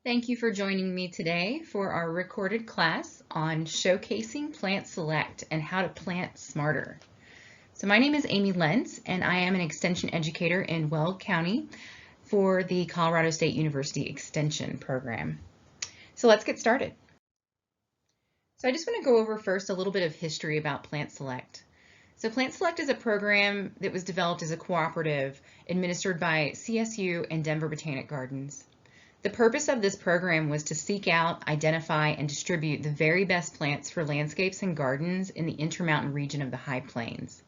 Thank you for joining me today for our recorded class on showcasing Plant Select and how to plant smarter. So my name is Amy Lentz and I am an extension educator in Weld County for the Colorado State University Extension program. So let's get started. So I just want to go over first a little bit of history about Plant Select. So Plant Select is a program that was developed as a cooperative administered by CSU and Denver Botanic Gardens. The purpose of this program was to seek out, identify, and distribute the very best plants for landscapes and gardens in the Intermountain region of the High Plains.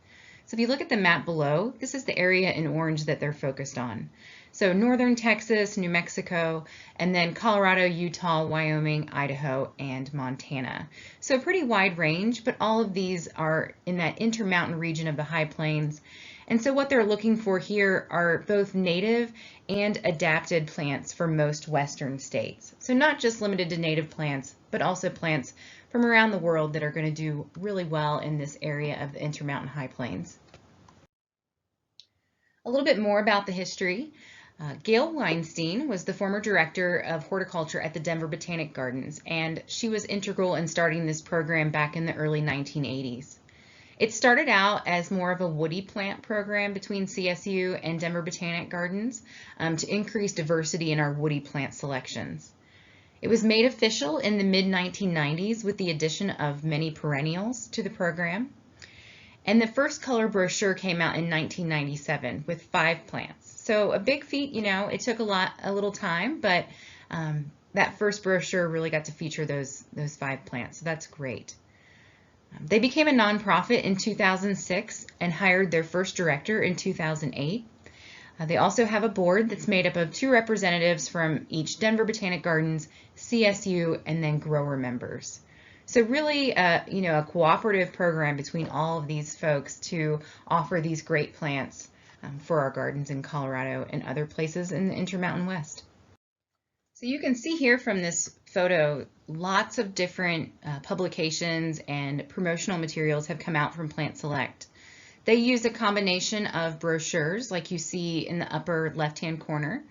So if you look at the map below, this is the area in orange that they're focused on. So northern Texas, New Mexico, and then Colorado, Utah, Wyoming, Idaho, and Montana. So a pretty wide range, but all of these are in that Intermountain region of the High Plains. And so what they're looking for here are both native and adapted plants for most Western states. So not just limited to native plants, but also plants from around the world that are going to do really well in this area of the Intermountain High Plains. A little bit more about the history. Gail Weinstein was the former director of horticulture at the Denver Botanic Gardens, and she was integral in starting this program back in the early 1980s. It started out as more of a woody plant program between CSU and Denver Botanic Gardens to increase diversity in our woody plant selections. It was made official in the mid-1990s with the addition of many perennials to the program. And the first color brochure came out in 1997 with 5 plants. So a big feat, it took a little time, but that first brochure really got to feature those 5 plants, so that's great. They became a nonprofit in 2006 and hired their first director in 2008. They also have a board that's made up of 2 representatives from each Denver Botanic Gardens, CSU, and then grower members. So really, a cooperative program between all of these folks to offer these great plants for our gardens in Colorado and other places in the Intermountain West. So you can see here from this photo, lots of different publications and promotional materials have come out from Plant Select. They use a combination of brochures, like you see in the upper left-hand corner,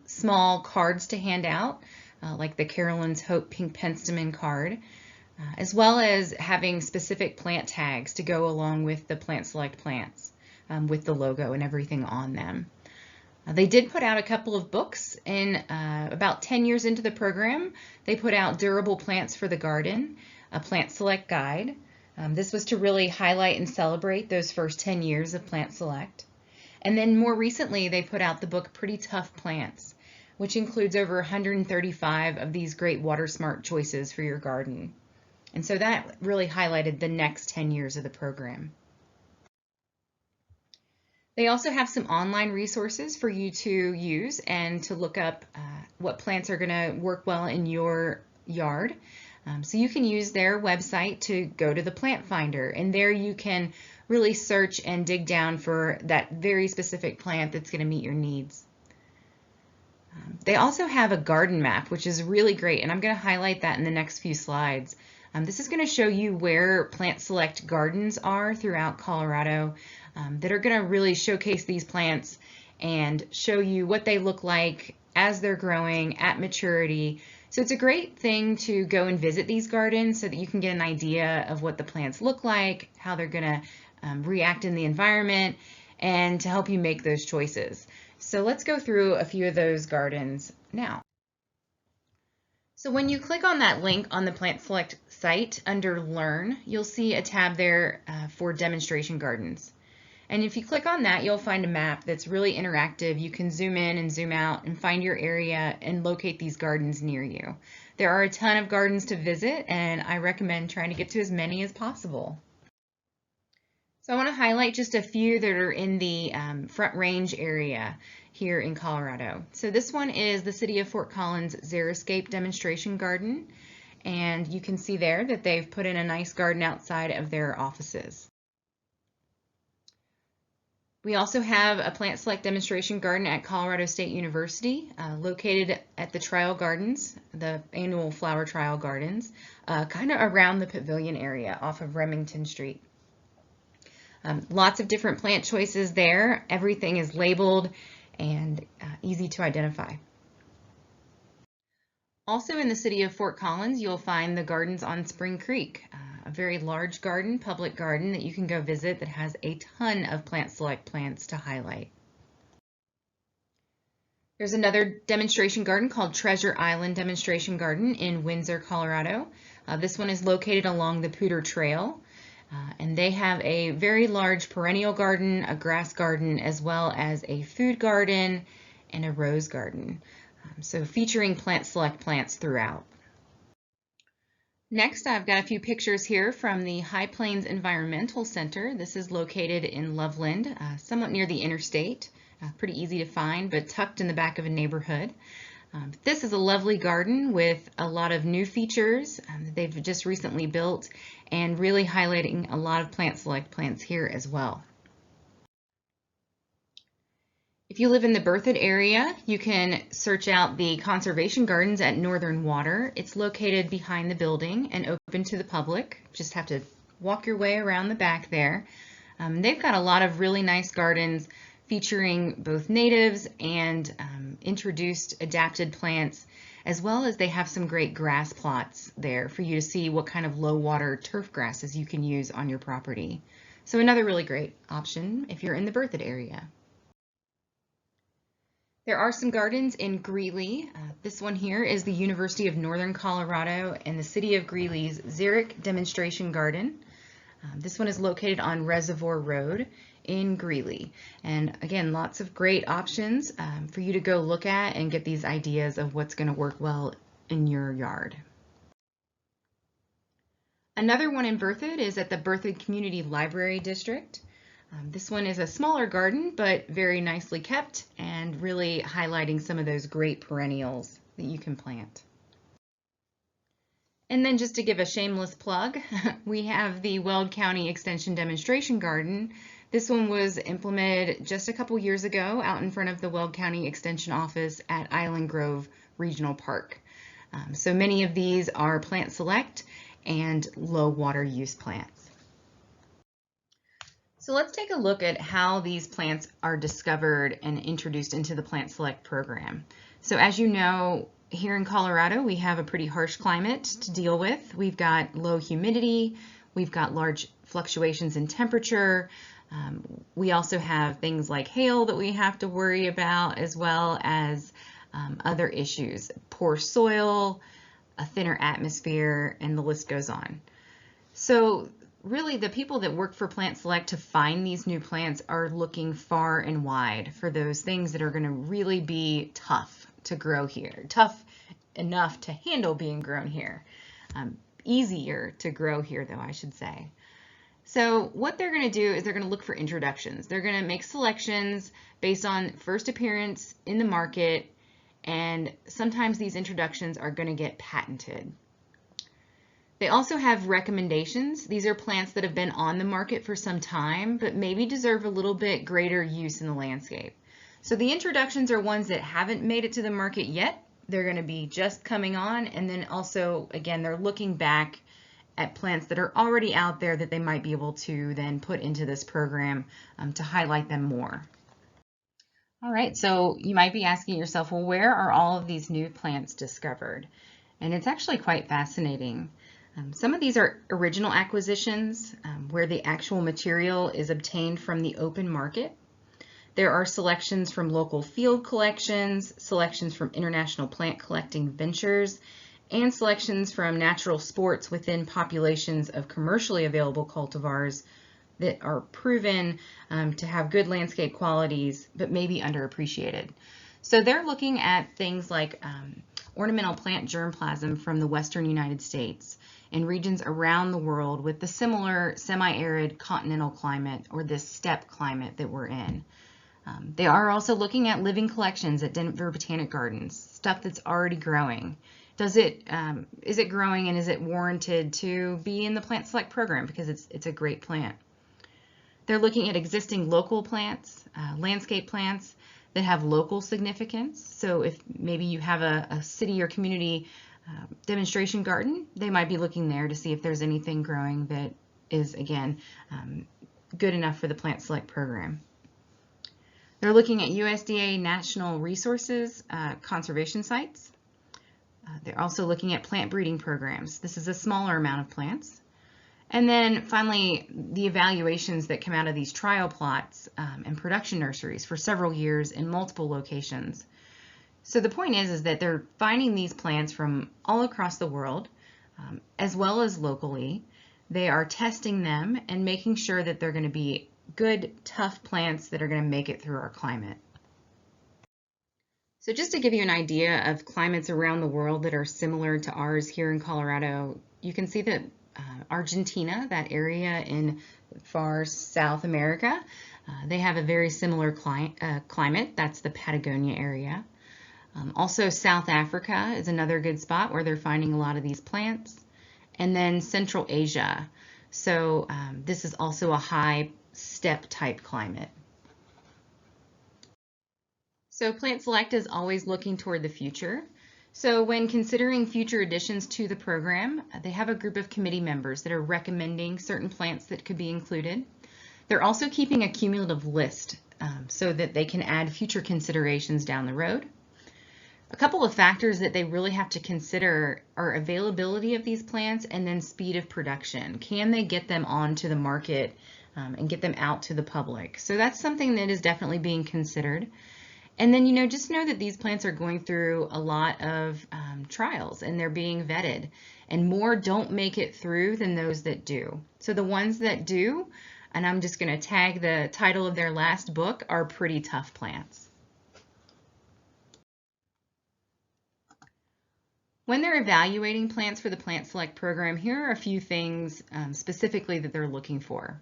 small cards to hand out, like the Carolyn's Hope Pink Penstemon card, as well as having specific plant tags to go along with the Plant Select plants, with the logo and everything on them. They did put out a couple of books in about 10 years into the program. They put out Durable Plants for the Garden, a Plant Select guide. This was to really highlight and celebrate those first 10 years of Plant Select. And then more recently, they put out the book Pretty Tough Plants, which includes over 135 of these great water smart choices for your garden. And so that really highlighted the next 10 years of the program. They also have some online resources for you to use and to look up what plants are going to work well in your yard. So you can use their website to go to the Plant Finder, and there you can really search and dig down for that very specific plant that's going to meet your needs. They also have a garden map, which is really great, and I'm going to highlight that in the next few slides. This is going to show you where Plant Select gardens are throughout Colorado that are going to really showcase these plants and show you what they look like as they're growing at maturity. So it's a great thing to go and visit these gardens so that you can get an idea of what the plants look like, how they're going to react in the environment, and to help you make those choices. So let's go through a few of those gardens now. So when you click on that link on the Plant Select site under Learn, you'll see a tab there for demonstration gardens. And if you click on that, you'll find a map that's really interactive. You can zoom in and zoom out and find your area and locate these gardens near you. There are a ton of gardens to visit, and I recommend trying to get to as many as possible. So I want to highlight just a few that are in the Front Range area here in Colorado. So this one is the City of Fort Collins Xeriscape Demonstration Garden, and you can see there that they've put in a nice garden outside of their offices. We also have a Plant Select demonstration garden at Colorado State University, located at the Trial Gardens, the annual flower trial gardens, kind of around the pavilion area off of Remington Street. Lots of different plant choices there. Everything is labeled and easy to identify. Also in the city of Fort Collins, you'll find the Gardens on Spring Creek, a very large garden, public garden that you can go visit that has a ton of Plant Select plants to highlight. There's another demonstration garden called Treasure Island Demonstration Garden in Windsor, Colorado. This one is located along the Poudre Trail, and they have a very large perennial garden, a grass garden, as well as a food garden and a rose garden. So featuring Plant Select plants throughout. Next, I've got a few pictures here from the High Plains Environmental Center. This is located in Loveland, somewhat near the interstate. Pretty easy to find, but tucked in the back of a neighborhood. This is a lovely garden with a lot of new features that they've just recently built and really highlighting a lot of Plant Select plants here as well. If you live in the Berthoud area, you can search out the Conservation Gardens at Northern Water. It's located behind the building and open to the public. Just have to walk your way around the back there. They've got a lot of really nice gardens featuring both natives and introduced adapted plants, as well as they have some great grass plots there for you to see what kind of low water turf grasses you can use on your property. So another really great option if you're in the Berthoud area. There are some gardens in Greeley. This one here is the University of Northern Colorado and the City of Greeley's Xeric Demonstration Garden. This one is located on Reservoir Road in Greeley. And again, lots of great options for you to go look at and get these ideas of what's going to work well in your yard. Another one in Berthoud is at the Berthoud Community Library District. This one is a smaller garden, but very nicely kept and really highlighting some of those great perennials that you can plant. And then just to give a shameless plug, we have the Weld County Extension Demonstration Garden. This one was implemented just a couple years ago out in front of the Weld County Extension Office at Island Grove Regional Park. So many of these are Plant Select and low water use plants. So let's take a look at how these plants are discovered and introduced into the Plant Select program. So as you know, here in Colorado, we have a pretty harsh climate to deal with. We've got low humidity, we've got large fluctuations in temperature. We also have things like hail that we have to worry about, as well as other issues, poor soil, a thinner atmosphere, and the list goes on. So really, the people that work for Plant Select to find these new plants are looking far and wide for those things that are going to really be tough to grow here, tough enough to handle being grown here. Easier to grow here, though, I should say. So what they're going to do is they're going to look for introductions. They're going to make selections based on first appearance in the market, and sometimes these introductions are going to get patented. They also have recommendations. These are plants that have been on the market for some time, but maybe deserve a little bit greater use in the landscape. So the introductions are ones that haven't made it to the market yet. They're going to be just coming on, and then also, again, they're looking back at plants that are already out there that they might be able to then put into this program to highlight them more. All right, so you might be asking yourself, well, where are all of these new plants discovered? And it's actually quite fascinating. Some of these are original acquisitions where the actual material is obtained from the open market. There are selections from local field collections, selections from international plant collecting ventures, and selections from natural sports within populations of commercially available cultivars that are proven to have good landscape qualities, but maybe underappreciated. So they're looking at things like ornamental plant germplasm from the western United States and regions around the world with the similar semi-arid continental climate, or this steppe climate that we're in. They are also looking at living collections at Denver Botanic Gardens, stuff that's already growing. Is it growing, and is it warranted to be in the Plant Select program because it's a great plant? They're looking at existing local plants, landscape plants that have local significance. So if maybe you have a city or community demonstration garden, they might be looking there to see if there's anything growing that is, again, good enough for the Plant Select program. They're looking at USDA National Resources conservation sites. They're also looking at plant breeding programs. This is a smaller amount of plants. And then finally, the evaluations that come out of these trial plots and production nurseries for several years in multiple locations. So the point is that they're finding these plants from all across the world, as well as locally. They are testing them and making sure that they're going to be good, tough plants that are going to make it through our climate. So just to give you an idea of climates around the world that are similar to ours here in Colorado, you can see that Argentina, that area in far South America, they have a very similar climate. That's the Patagonia area. Also, South Africa is another good spot where they're finding a lot of these plants. And then Central Asia. So this is also a high steppe type climate. So Plant Select is always looking toward the future. So when considering future additions to the program, they have a group of committee members that are recommending certain plants that could be included. They're also keeping a cumulative list so that they can add future considerations down the road. A couple of factors that they really have to consider are availability of these plants and then speed of production. Can they get them onto the market and get them out to the public? So that's something that is definitely being considered. And then, just know that these plants are going through a lot of trials and they're being vetted. And more don't make it through than those that do. So the ones that do, and I'm just going to tag the title of their last book, are pretty tough plants. When they're evaluating plants for the Plant Select program, here are a few things specifically that they're looking for.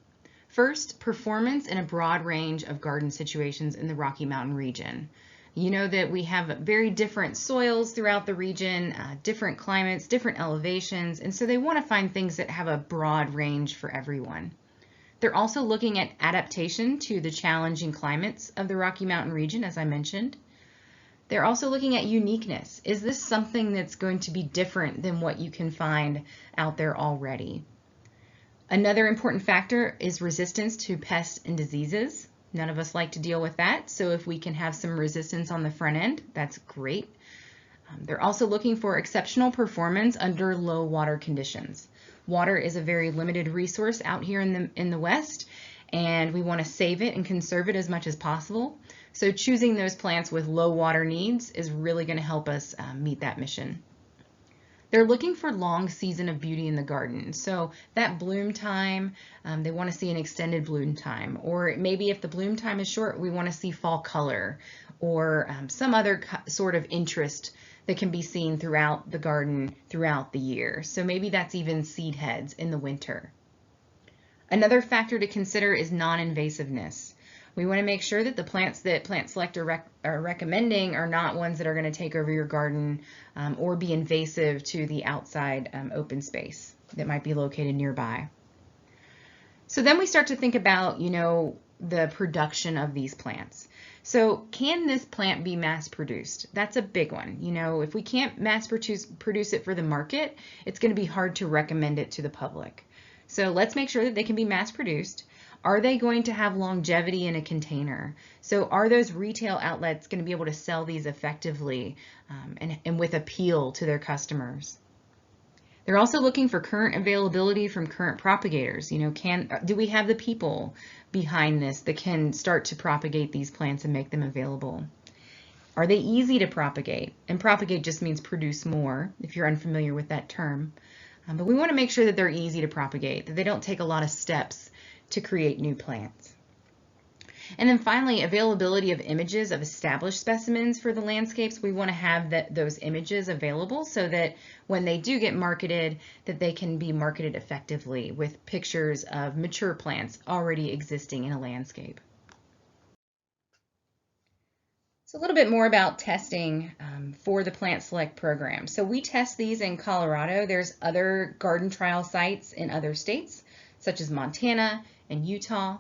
First, performance in a broad range of garden situations in the Rocky Mountain region. You know that we have very different soils throughout the region, different climates, different elevations, and so they want to find things that have a broad range for everyone. They're also looking at adaptation to the challenging climates of the Rocky Mountain region, as I mentioned. They're also looking at uniqueness. Is this something that's going to be different than what you can find out there already? Another important factor is resistance to pests and diseases. None of us like to deal with that, so if we can have some resistance on the front end, that's great. They're also looking for exceptional performance under low water conditions. Water is a very limited resource out here in the West, and we want to save it and conserve it as much as possible. So choosing those plants with low water needs is really going to help us meet that mission. They're looking for long season of beauty in the garden. So that bloom time, they want to see an extended bloom time. Or maybe if the bloom time is short, we want to see fall color or some other sort of interest that can be seen throughout the garden throughout the year. So maybe that's even seed heads in the winter. Another factor to consider is non-invasiveness. We want to make sure that the plants that Plant Select are recommending are not ones that are going to take over your garden or be invasive to the outside open space that might be located nearby. So then we start to think about, the production of these plants. So can this plant be mass produced? That's a big one. If we can't mass produce it for the market, it's going to be hard to recommend it to the public. So let's make sure that they can be mass produced. Are they going to have longevity in a container? So are those retail outlets going to be able to sell these effectively and with appeal to their customers? They're also looking for current availability from current propagators. Do we have the people behind this that can start to propagate these plants and make them available? Are they easy to propagate? And propagate just means produce more, if you're unfamiliar with that term. But we want to make sure that they're easy to propagate, that they don't take a lot of steps to create new plants. And then finally, availability of images of established specimens for the landscapes. We want to have those images available so that when they do get marketed, that they can be marketed effectively with pictures of mature plants already existing in a landscape. So a little bit more about testing for the Plant Select program. So we test these in Colorado. There's other garden trial sites in other states, such as Montana and Utah.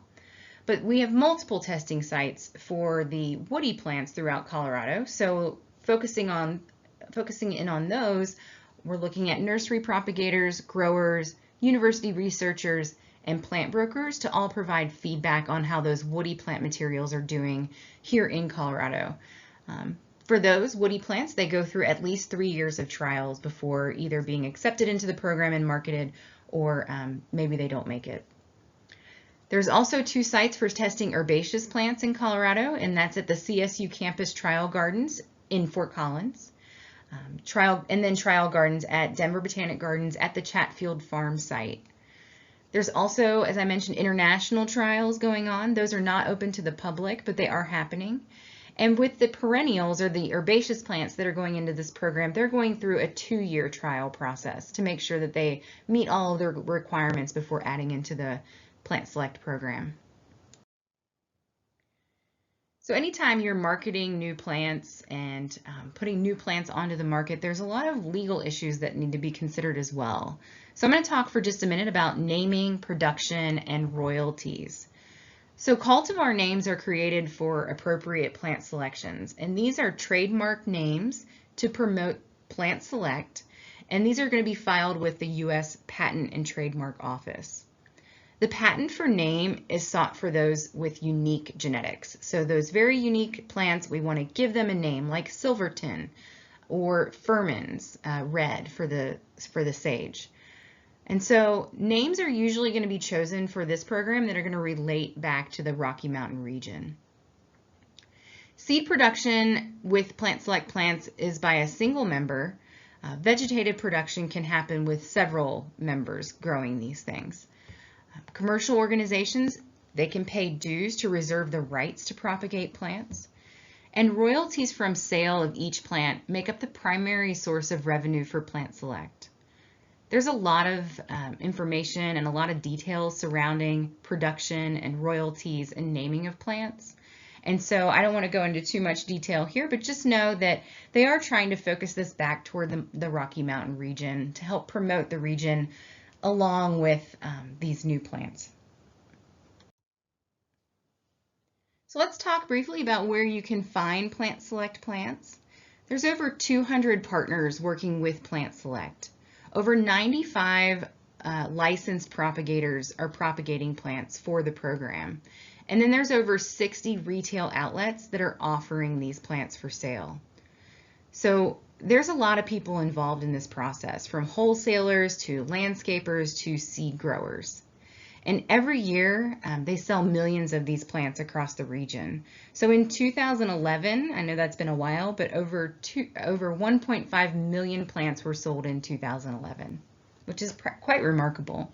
But we have multiple testing sites for the woody plants throughout Colorado. So focusing in on those, we're looking at nursery propagators, growers, university researchers, and plant brokers to all provide feedback on how those woody plant materials are doing here in Colorado. For those woody plants, they go through at least 3 years of trials before either being accepted into the program and marketed, or maybe they don't make it. There's also 2 sites for testing herbaceous plants in Colorado, and that's at the CSU Campus Trial Gardens in Fort Collins, trial gardens at Denver Botanic Gardens at the Chatfield Farm site. There's also, as I mentioned, international trials going on. Those are not open to the public, but they are happening. And with the perennials, or the herbaceous plants that are going into this program, they're going through a 2-year trial process to make sure that they meet all of their requirements before adding into the Plant Select program. So anytime you're marketing new plants and putting new plants onto the market, there's a lot of legal issues that need to be considered as well. So I'm going to talk for just a minute about naming, production, and royalties. So cultivar names are created for appropriate plant selections, and these are trademark names to promote Plant Select, and these are going to be filed with the U.S. Patent and Trademark Office. The patent for name is sought for those with unique genetics. So those very unique plants, we want to give them a name, like Silverton or Furman's Red for the sage. And so names are usually going to be chosen for this program that are going to relate back to the Rocky Mountain region. Seed production with Plant Select plants is by a single member. Vegetative production can happen with several members growing these things. Commercial organizations, they can pay dues to reserve the rights to propagate plants. And royalties from sale of each plant make up the primary source of revenue for Plant Select. There's a lot of information and a lot of details surrounding production and royalties and naming of plants. And so I don't want to go into too much detail here, but just know that they are trying to focus this back toward the Rocky Mountain region to help promote the region along with these new plants. So let's talk briefly about where you can find Plant Select plants. There's over 200 partners working with Plant Select. Over 95 licensed propagators are propagating plants for the program. And then there's over 60 retail outlets that are offering these plants for sale. So there's a lot of people involved in this process, from wholesalers to landscapers to seed growers. And every year, they sell millions of these plants across the region. So in 2011, I know that's been a while, but over 1.5 million plants were sold in 2011, which is quite remarkable.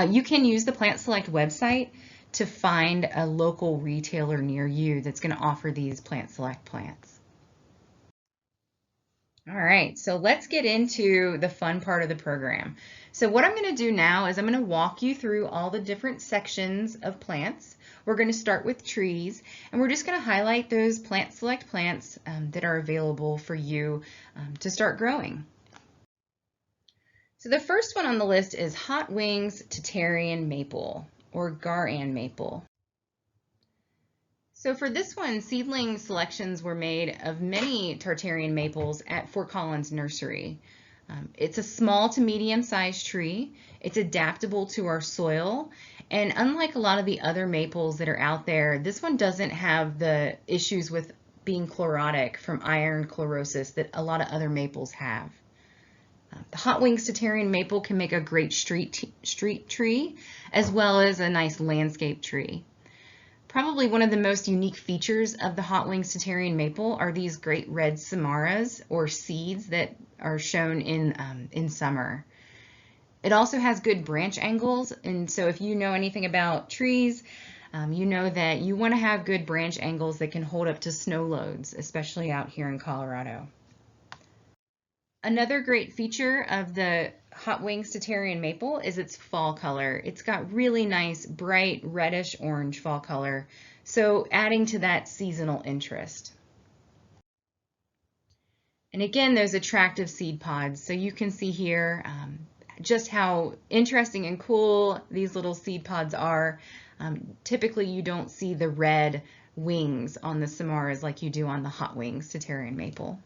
You can use the Plant Select website to find a local retailer near you that's going to offer these Plant Select plants. All right, so let's get into the fun part of the program. So what I'm going to do now is I'm going to walk you through all the different sections of plants. We're going to start with trees, and we're just going to highlight those Plant Select plants that are available for you to start growing. So the first one on the list is Hot Wings Tartarian Maple, or Gar-An Maple. So for this one, seedling selections were made of many Tartarian maples at Fort Collins Nursery. It's a small to medium-sized tree. It's adaptable to our soil, and unlike a lot of the other maples that are out there, this one doesn't have the issues with being chlorotic from iron chlorosis that a lot of other maples have. The Hot Wings Tartarian Maple can make a great street tree, as well as a nice landscape tree. Probably one of the most unique features of the Hot Wings Tartarian Maple are these great red samaras, or seeds, that are shown in summer. It also has good branch angles, and so if you know anything about trees, you know that you want to have good branch angles that can hold up to snow loads, especially out here in Colorado. Another great feature of the Hot Wings Tartarian Maple is its fall color. It's got really nice, bright, reddish orange fall color, so adding to that seasonal interest. And again, those attractive seed pods. So you can see here just how interesting and cool these little seed pods are. Typically, you don't see the red wings on the samaras like you do on the Hot Wings Tartarian Maple.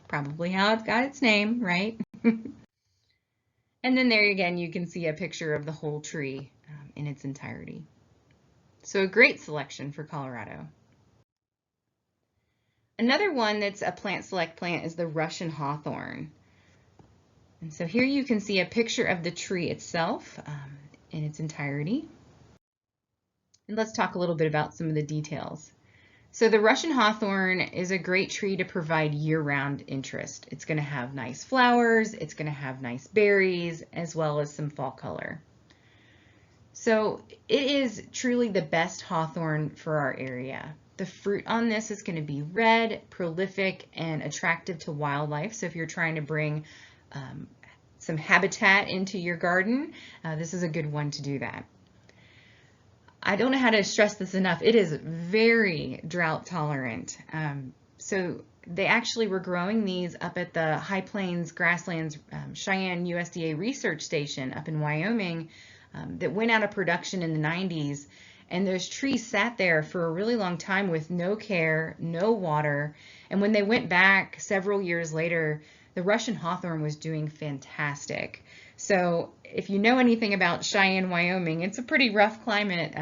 Probably how it's got its name, right? And then there again, you can see a picture of the whole tree in its entirety. So a great selection for Colorado. Another one that's a Plant Select plant is the Russian hawthorn. And so here you can see a picture of the tree itself in its entirety. And let's talk a little bit about some of the details. So the Russian hawthorn is a great tree to provide year-round interest. It's going to have nice flowers, it's going to have nice berries, as well as some fall color. So it is truly the best hawthorn for our area. The fruit on this is going to be red, prolific, and attractive to wildlife. So if you're trying to bring some habitat into your garden, this is a good one to do that. I don't know how to stress this enough. It is very drought tolerant. So they actually were growing these up at the High Plains Grasslands Cheyenne USDA Research Station up in Wyoming that went out of production in the 90s. And those trees sat there for a really long time with no care, no water. And when they went back several years later, the Russian hawthorn was doing fantastic. So if you know anything about Cheyenne, Wyoming, it's a pretty rough climate,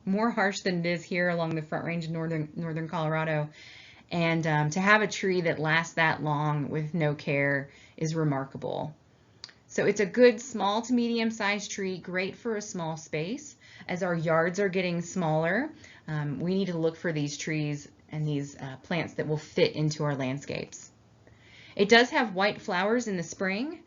more harsh than it is here along the Front Range of northern Colorado. And to have a tree that lasts that long with no care is remarkable. So it's a good small to medium sized tree, great for a small space. As our yards are getting smaller, we need to look for these trees and these plants that will fit into our landscapes. It does have white flowers in the spring.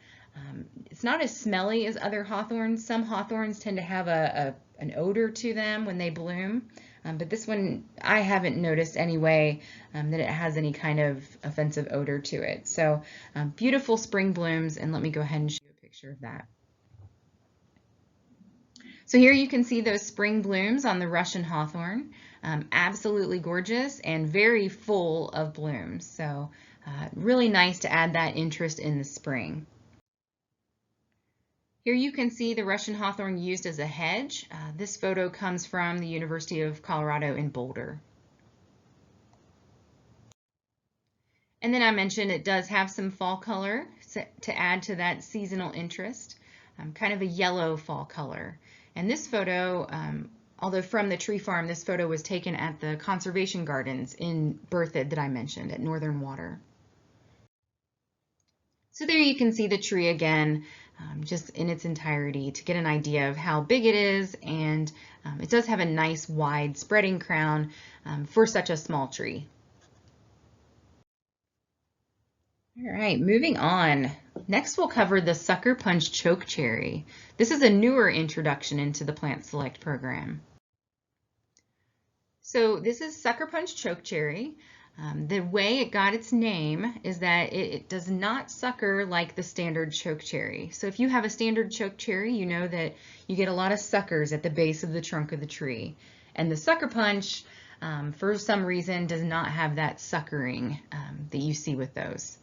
It's not as smelly as other hawthorns. Some hawthorns tend to have an odor to them when they bloom, but this one I haven't noticed anyway that it has any kind of offensive odor to it. So beautiful spring blooms, and let me go ahead and show you a picture of that. So here you can see those spring blooms on the Russian hawthorn. Absolutely gorgeous and very full of blooms. So really nice to add that interest in the spring. Here you can see the Russian hawthorn used as a hedge. This photo comes from the University of Colorado in Boulder. And then I mentioned it does have some fall color to add to that seasonal interest, kind of a yellow fall color. And this photo, although from the tree farm, this photo was taken at the conservation gardens in Berthoud that I mentioned at Northern Water. So there you can see the tree again, just in its entirety to get an idea of how big it is, and it does have a nice wide spreading crown for such a small tree. All right, moving on. Next we'll cover the Sucker Punch Chokecherry. This is a newer introduction into the Plant Select program. So this is Sucker Punch Chokecherry. The way it got its name is that it does not sucker like the standard chokecherry. So if you have a standard chokecherry, you know that you get a lot of suckers at the base of the trunk of the tree. And the Sucker Punch, for some reason, does not have that suckering that you see with those.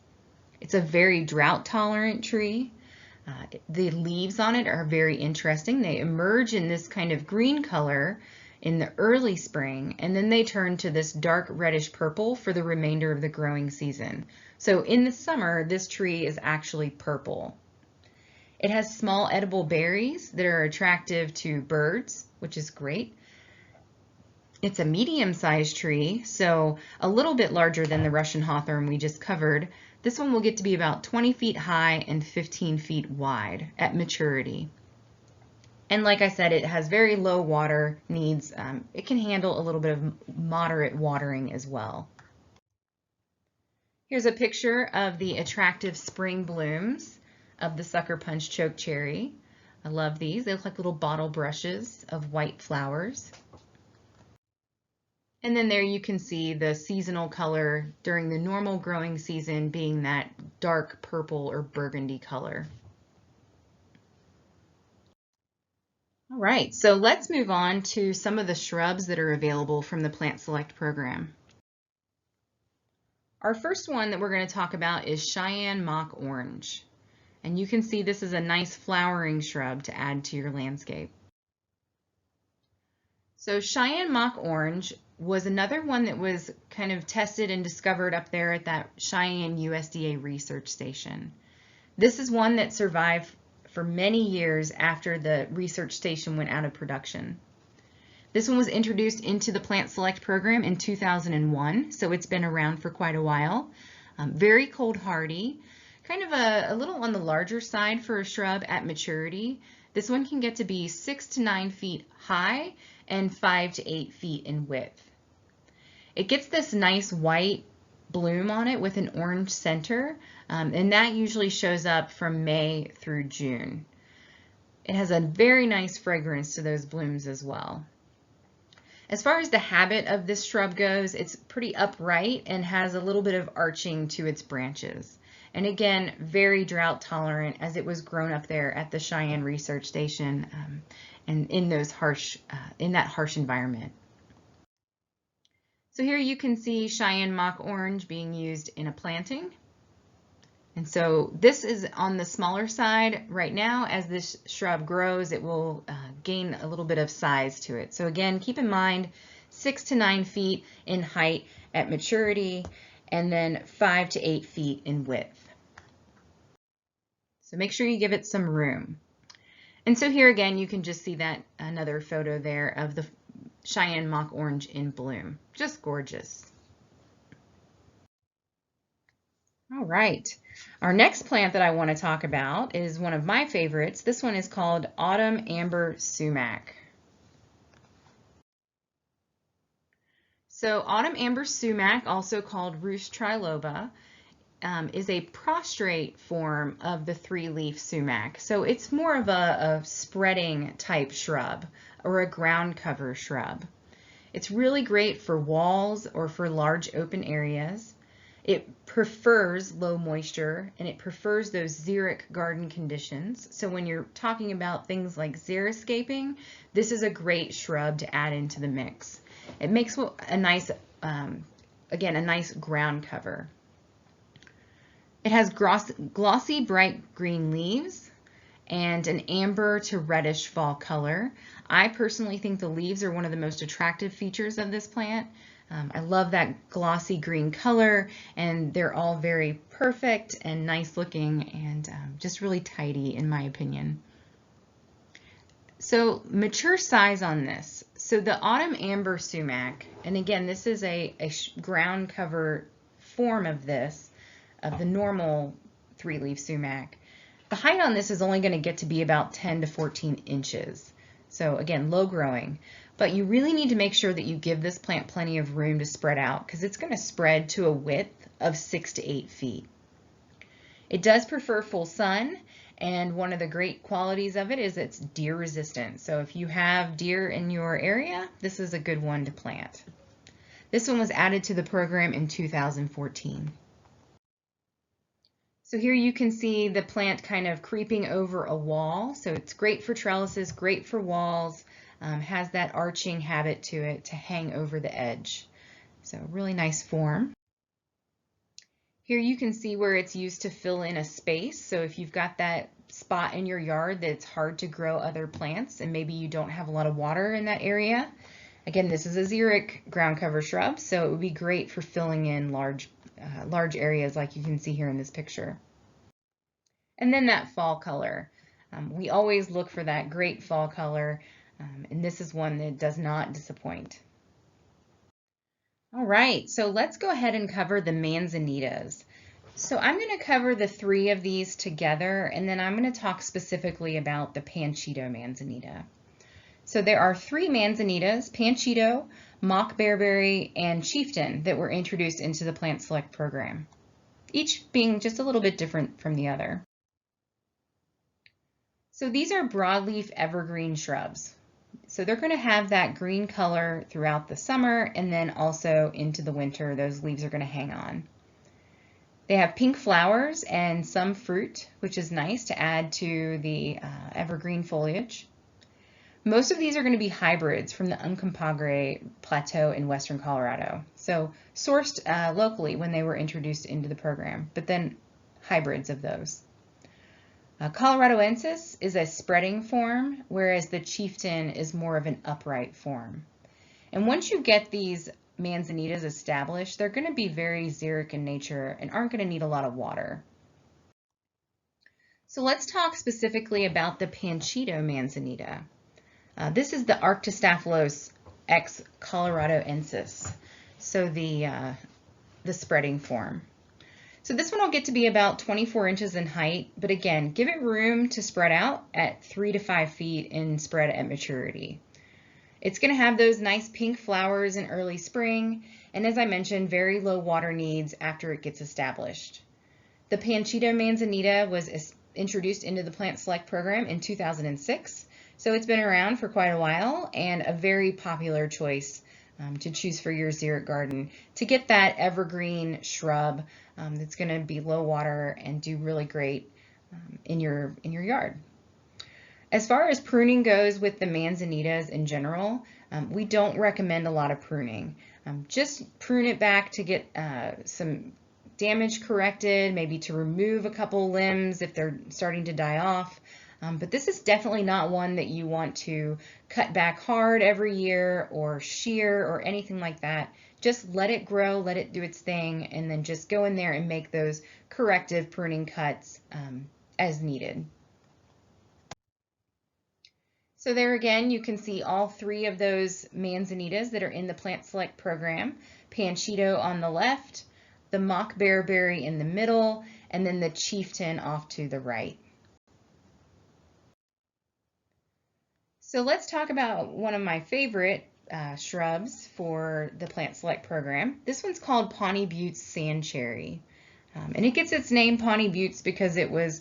It's a very drought tolerant tree. The leaves on it are very interesting. They emerge in this kind of green color in the early spring, and then they turn to this dark reddish purple for the remainder of the growing season. So in the summer, this tree is actually purple. It has small edible berries that are attractive to birds, which is great. It's a medium-sized tree, so a little bit larger than the Russian hawthorn we just covered. This one will get to be about 20 feet high and 15 feet wide at maturity. And like I said, it has very low water needs. It can handle a little bit of moderate watering as well. Here's a picture of the attractive spring blooms of the Sucker Punch Chokecherry. I love these. They look like little bottle brushes of white flowers. And then there you can see the seasonal color during the normal growing season being that dark purple or burgundy color. All right, so let's move on to some of the shrubs that are available from the Plant Select program. Our first one that we're going to talk about is Cheyenne Mock Orange. And you can see this is a nice flowering shrub to add to your landscape. So Cheyenne Mock Orange was another one that was kind of tested and discovered up there at that Cheyenne USDA research station. This is one that survived for many years after the research station went out of production. This one was introduced into the Plant Select program in 2001, so it's been around for quite a while. Very cold hardy, kind of a little on the larger side for a shrub at maturity. This one can get to be 6 to 9 feet high and 5 to 8 feet in width. It gets this nice white bloom on it with an orange center, and that usually shows up from May through June. It has a very nice fragrance to those blooms as well. As far as the habit of this shrub goes, it's pretty upright and has a little bit of arching to its branches. And again, very drought tolerant, as it was grown up there at the Cheyenne Research Station and in that harsh environment. So here you can see Cheyenne mock orange being used in a planting. And so this is on the smaller side right now. As this shrub grows, it will gain a little bit of size to it. So again, keep in mind 6 to 9 feet in height at maturity, and then 5 to 8 feet in width. So make sure you give it some room. And so here again, you can just see that another photo there of the Cheyenne mock orange in bloom. Just gorgeous. All right. Our next plant that I want to talk about is one of my favorites. This one is called Autumn Amber Sumac. So Autumn Amber Sumac, also called Rhus triloba, is a prostrate form of the three-leaf sumac. So it's more of a spreading type shrub or a ground cover shrub. It's really great for walls or for large open areas. It prefers low moisture, and it prefers those xeric garden conditions. So when you're talking about things like xeriscaping, this is a great shrub to add into the mix. It makes a nice, again, a nice ground cover. It has glossy bright green leaves and an amber to reddish fall color. I personally think the leaves are one of the most attractive features of this plant. I love that glossy green color, and they're all very perfect and nice looking and just really tidy in my opinion. So mature size on this. So the Autumn Amber Sumac, and again, this is a ground cover form of this, of the normal three-leaf sumac. The height on this is only going to get to be about 10 to 14 inches. So again, low growing. But you really need to make sure that you give this plant plenty of room to spread out, because it's going to spread to a width of 6 to 8 feet. It does prefer full sun, and one of the great qualities of it is it's deer resistant. So if you have deer in your area, this is a good one to plant. This one was added to the program in 2014. So here you can see the plant kind of creeping over a wall. So it's great for trellises, great for walls, has that arching habit to it to hang over the edge. So really nice form. Here you can see where it's used to fill in a space. So if you've got that spot in your yard that's hard to grow other plants and maybe you don't have a lot of water in that area. Again, this is a xeric ground cover shrub, so it would be great for filling in large areas like you can see here in this picture. And then that fall color. We always look for that great fall color, and this is one that does not disappoint. All right, so let's go ahead and cover the manzanitas. So I'm going to cover the three of these together, and then I'm going to talk specifically about the Panchito manzanita. So there are three manzanitas, Panchito, Mock Bearberry, and Chieftain, that were introduced into the Plant Select program, each being just a little bit different from the other. So these are broadleaf evergreen shrubs. So they're going to have that green color throughout the summer, and then also into the winter, those leaves are going to hang on. They have pink flowers and some fruit, which is nice to add to the evergreen foliage. Most of these are going to be hybrids from the Uncompahgre Plateau in western Colorado. So sourced locally when they were introduced into the program, but then hybrids of those. Coloradoensis is a spreading form, whereas the Chieftain is more of an upright form. And once you get these manzanitas established, they're going to be very xeric in nature and aren't going to need a lot of water. So let's talk specifically about the Panchito manzanita. This is the Arctostaphylos X coloradoensis, so the spreading form. So this one will get to be about 24 inches in height, but again, give it room to spread out at 3 to 5 feet in spread at maturity. It's going to have those nice pink flowers in early spring, and as I mentioned, very low water needs after it gets established. The Panchito manzanita was introduced into the Plant Select program in 2006, so it's been around for quite a while and a very popular choice to choose for your xeric garden to get that evergreen shrub that's going to be low water and do really great in your yard. As far as pruning goes with the manzanitas in general, we don't recommend a lot of pruning. Just prune it back to get some damage corrected, maybe to remove a couple limbs if they're starting to die off. But this is definitely not one that you want to cut back hard every year or shear or anything like that. Just let it grow, let it do its thing, and then just go in there and make those corrective pruning cuts as needed. So there again, you can see all three of those manzanitas that are in the Plant Select program. Panchito on the left, the mock bearberry in the middle, and then the chieftain off to the right. So let's talk about one of my favorite shrubs for the Plant Select program. This one's called Pawnee Buttes Sand Cherry. And it gets its name Pawnee Buttes because it was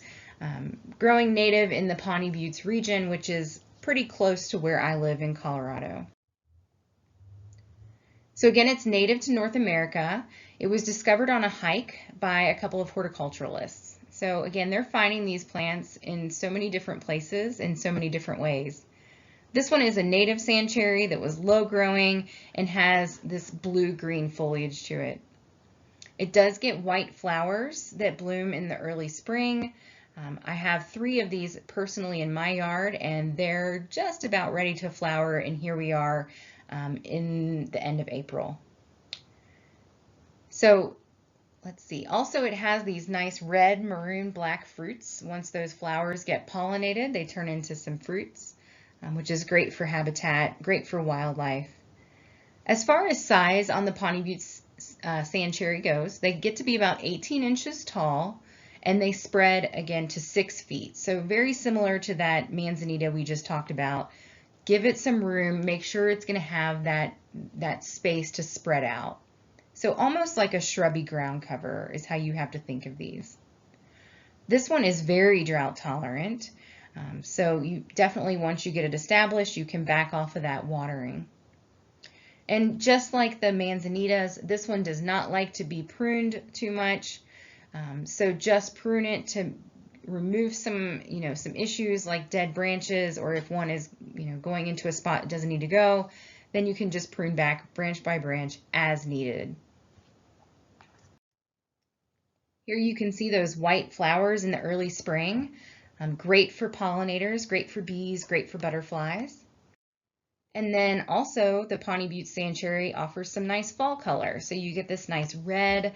growing native in the Pawnee Buttes region, which is pretty close to where I live in Colorado. So again, it's native to North America. It was discovered on a hike by a couple of horticulturalists. So again, they're finding these plants in so many different places in so many different ways. This one is a native sand cherry that was low growing and has this blue-green foliage to it. It does get white flowers that bloom in the early spring. I have 3 of these personally in my yard, and they're just about ready to flower, and here we are in the end of April. So let's see. Also, it has these nice red, maroon, black fruits. Once those flowers get pollinated, they turn into some fruits, which is great for habitat, great for wildlife. As far as size on the Pawnee Buttes sand cherry goes, they get to be about 18 inches tall, and they spread again to 6 feet. So very similar to that manzanita we just talked about. Give it some room, make sure it's going to have that space to spread out. So almost like a shrubby ground cover is how you have to think of these. This one is very drought tolerant. So you definitely, once you get it established, you can back off of that watering. And just like the manzanitas, this one does not like to be pruned too much. So just prune it to remove some, some issues like dead branches, or if one is, going into a spot it doesn't need to go, then you can just prune back branch by branch as needed. Here you can see those white flowers in the early spring. Great for pollinators, great for bees, great for butterflies. And then also the Pawnee Buttes sand cherry offers some nice fall color. So you get this nice red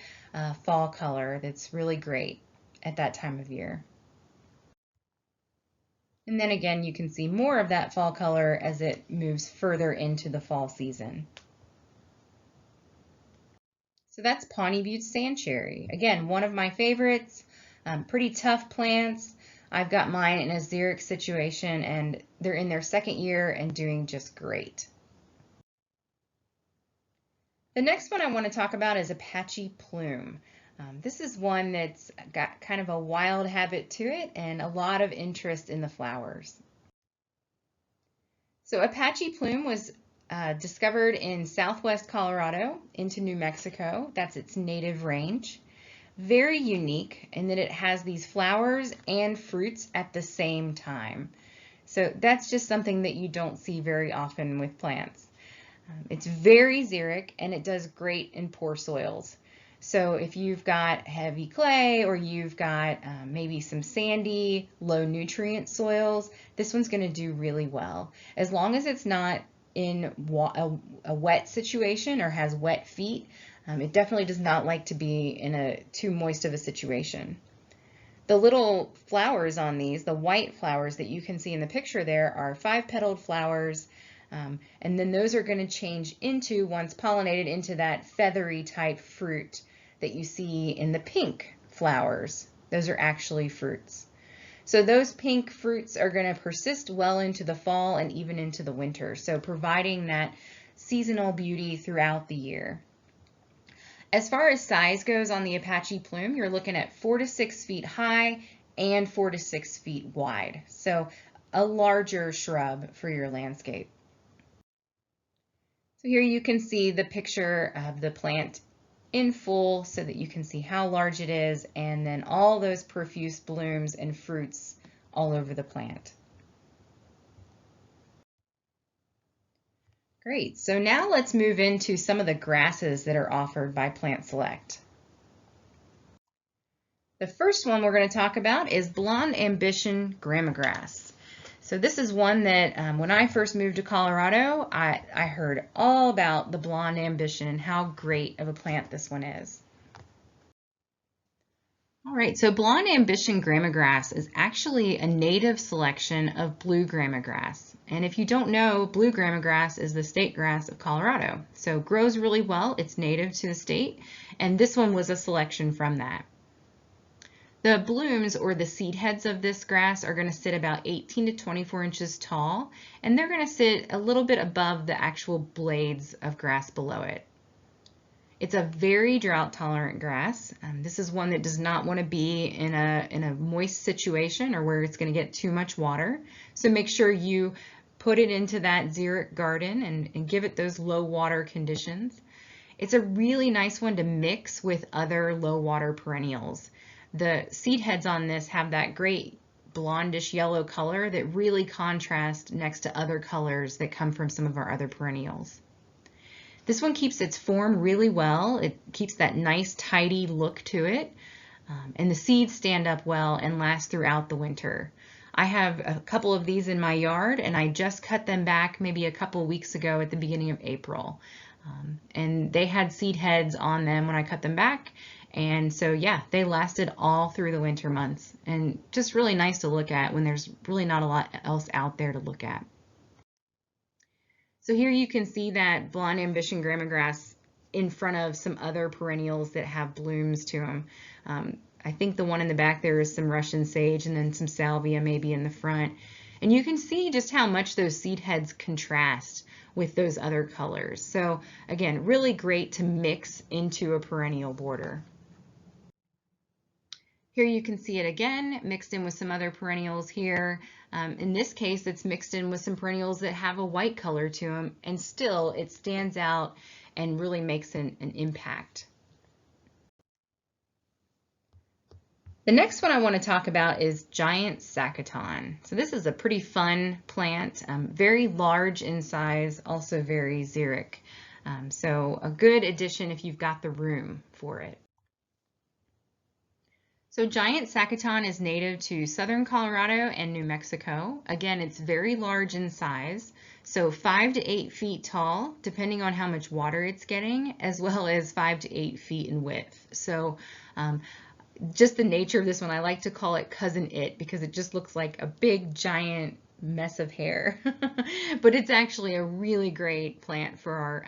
fall color that's really great at that time of year. And then again, you can see more of that fall color as it moves further into the fall season. So that's Pawnee Buttes sand cherry. Again, one of my favorites, pretty tough plants. I've got mine in a xeric situation, and they're in their 2nd year and doing just great. The next one I want to talk about is Apache Plume. This is one that's got kind of a wild habit to it and a lot of interest in the flowers. So Apache Plume was discovered in southwest Colorado into New Mexico. That's its native range. Very unique in that it has these flowers and fruits at the same time. So that's just something that you don't see very often with plants. It's very xeric, and it does great in poor soils. So if you've got heavy clay, or you've got maybe some sandy, low nutrient soils, this one's going to do really well. As long as it's not in a wet situation or has wet feet, it definitely does not like to be in a too moist of a situation. The little flowers on these, the white flowers that you can see in the picture there, are 5-petaled flowers. And then those are going to change into, once pollinated, into that feathery type fruit that you see in the pink flowers. Those are actually fruits. So those pink fruits are going to persist well into the fall and even into the winter, so providing that seasonal beauty throughout the year. As far as size goes on the Apache plume, you're looking at 4 to 6 feet high and 4 to 6 feet wide. So a larger shrub for your landscape. So here you can see the picture of the plant in full so that you can see how large it is, and then all those profuse blooms and fruits all over the plant. Great, so now let's move into some of the grasses that are offered by Plant Select. The first one we're going to talk about is Blonde Ambition Gramagrass. So this is one that when I first moved to Colorado, I heard all about the Blonde Ambition and how great of a plant this one is. All right, so Blonde Ambition Gramagrass is actually a native selection of blue gramagrass. And if you don't know, blue gramagrass is the state grass of Colorado. So grows really well, it's native to the state, and this one was a selection from that. The blooms, or the seed heads of this grass, are going to sit about 18 to 24 inches tall, and they're going to sit a little bit above the actual blades of grass below it. It's a very drought tolerant grass. This is one that does not want to be in a moist situation or where it's going to get too much water. So make sure you put it into that xeric garden and give it those low water conditions. It's a really nice one to mix with other low water perennials. The seed heads on this have that great blondish yellow color that really contrast next to other colors that come from some of our other perennials. This one keeps its form really well. It keeps that nice tidy look to it, and the seeds stand up well and last throughout the winter. I have a couple of these in my yard, and I just cut them back maybe a couple weeks ago at the beginning of April. And they had seed heads on them when I cut them back. And so, yeah, they lasted all through the winter months, and just really nice to look at when there's really not a lot else out there to look at. So here you can see that Blonde Ambition Gramagrass in front of some other perennials that have blooms to them. I think the one in the back there is some Russian sage, and then some salvia maybe in the front. And you can see just how much those seed heads contrast with those other colors. So again, really great to mix into a perennial border. Here you can see it again, mixed in with some other perennials here. In this case, it's mixed in with some perennials that have a white color to them, and still it stands out and really makes an impact. The next one I want to talk about is Giant Sacaton. So this is a pretty fun plant, very large in size, also very xeric. So a good addition if you've got the room for it. So Giant Sacaton is native to southern Colorado and New Mexico. Again, it's very large in size, so 5 to 8 feet tall, depending on how much water it's getting, as well as 5 to 8 feet in width. So just the nature of this one, I like to call it Cousin It, because it just looks like a big giant mess of hair. But it's actually a really great plant for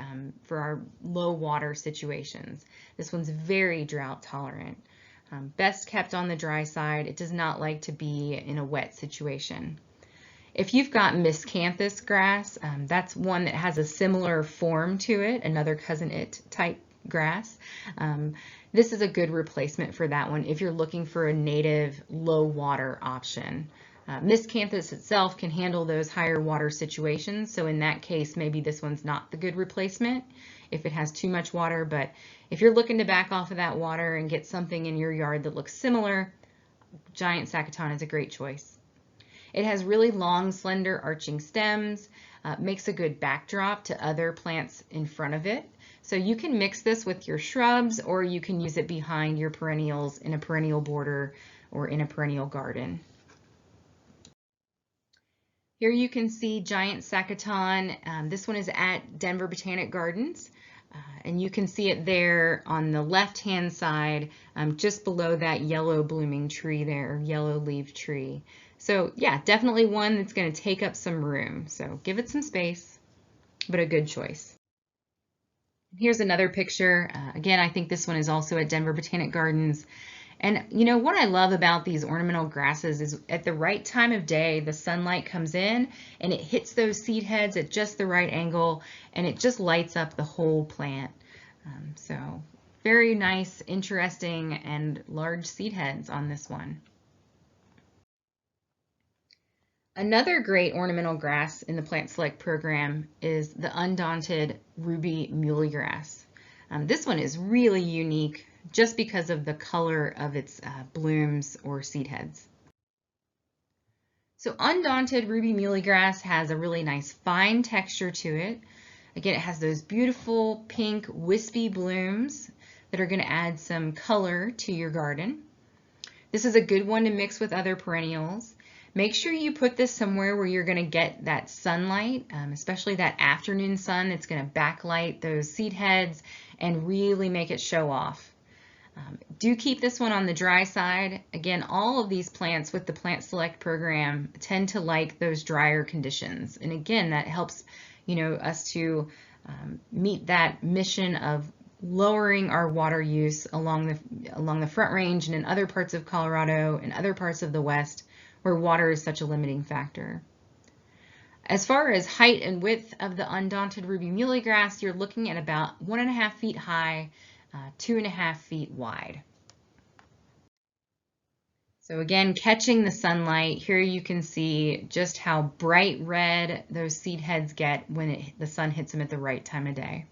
our low water situations. This one's very drought tolerant. Best kept on the dry side. It does not like to be in a wet situation. If you've got Miscanthus grass, that's one that has a similar form to it, another Cousin It type grass. This is a good replacement for that one if you're looking for a native low water option. Miscanthus itself can handle those higher water situations, so in that case maybe this one's not the good replacement if it has too much water, but if you're looking to back off of that water and get something in your yard that looks similar, Giant Sacaton is a great choice. It has really long, slender, arching stems, makes a good backdrop to other plants in front of it. So you can mix this with your shrubs, or you can use it behind your perennials in a perennial border or in a perennial garden. Here you can see Giant Sacaton. This one is at Denver Botanic Gardens. And you can see it there on the left-hand side, just below that yellow blooming tree there, yellow leaf tree. So yeah, definitely one that's going to take up some room. So give it some space. but a good choice. Here's another picture. Again, I think this one is also at Denver Botanic Gardens. And you know what I love about these ornamental grasses is at the right time of day, the sunlight comes in and it hits those seed heads at just the right angle, and it just lights up the whole plant. So very nice, interesting, and large seed heads on this one. Another great ornamental grass in the Plant Select program is the Undaunted Ruby Muley Grass. This one is really unique just because of the color of its blooms or seed heads. So Undaunted Ruby Muley Grass has a really nice fine texture to it. Again, it has those beautiful pink wispy blooms that are going to add some color to your garden. This is a good one to mix with other perennials. Make sure you put this somewhere where you're going to get that sunlight, especially that afternoon sun that's going to backlight those seed heads and really make it show off. Do keep this one on the dry side. Again, all of these plants with the Plant Select program tend to like those drier conditions. And again, that helps us to meet that mission of lowering our water use along the Front Range and in other parts of Colorado and other parts of the West where water is such a limiting factor. As far as height and width of the Undaunted Ruby Muley Grass, you're looking at about 1.5 feet high, 2.5 feet wide. So again, catching the sunlight, here you can see just how bright red those seed heads get when the sun hits them at the right time of day.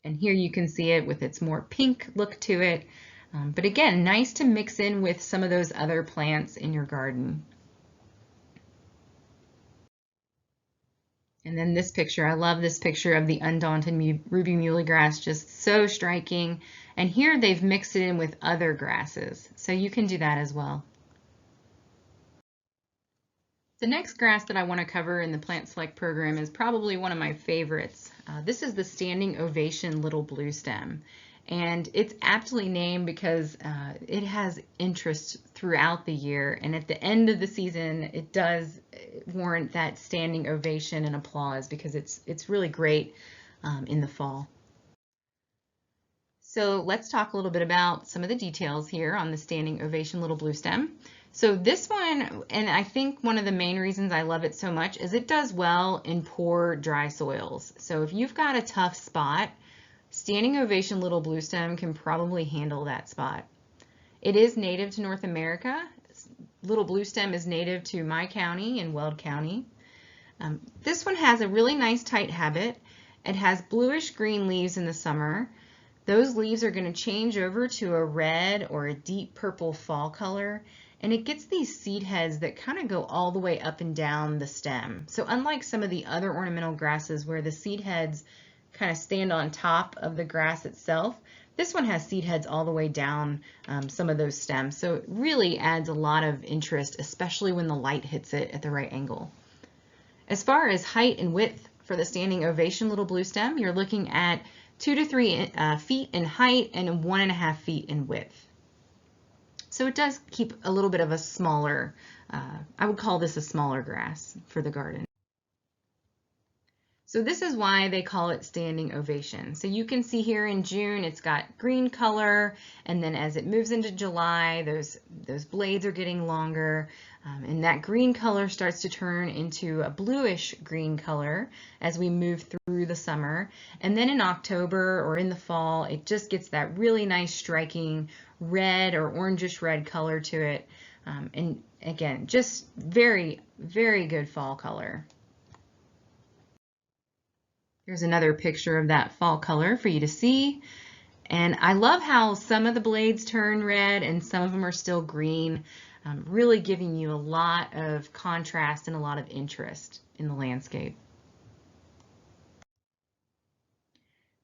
And here you can see it with its more pink look to it. But again, nice to mix in with some of those other plants in your garden. And then this picture, I love this picture of the Undaunted Ruby Muley Grass, just so striking. And here they've mixed it in with other grasses, so you can do that as well. The next grass that I want to cover in the Plant Select program is probably one of my favorites. This is the Standing Ovation Little Blue Stem. And it's aptly named because it has interest throughout the year, and at the end of the season it does warrant that standing ovation and applause because it's really great in the fall. So let's talk a little bit about some of the details here on the Standing Ovation Little Blue Stem. So this one, and I think one of the main reasons I love it so much, is it does well in poor dry soils. So if you've got a tough spot, Standing Ovation Little Blue Stem can probably handle that spot. It is native to North America. Little Blue Stem is native to my county in Weld County. This one has a really nice tight habit. It has bluish green leaves in the summer. Those leaves are going to change over to a red or a deep purple fall color, and it gets these seed heads that kind of go all the way up and down the stem. So unlike some of the other ornamental grasses where the seed heads kind of stand on top of the grass itself, this one has seed heads all the way down some of those stems. So it really adds a lot of interest, especially when the light hits it at the right angle. As far as height and width for the Standing Ovation Little Blue Stem, you're looking at 2 to 3 feet in height and 1.5 feet in width. So it does keep a little bit of a smaller, I would call this a smaller grass for the garden. So this is why they call it Standing Ovation. So you can see here in June it's got green color, and then as it moves into July, those blades are getting longer, and that green color starts to turn into a bluish green color as we move through the summer. And then in October or in the fall, it just gets that really nice striking red or orangish red color to it. And again, just very, very good fall color. Here's another picture of that fall color for you to see. And I love how some of the blades turn red and some of them are still green, really giving you a lot of contrast and a lot of interest in the landscape.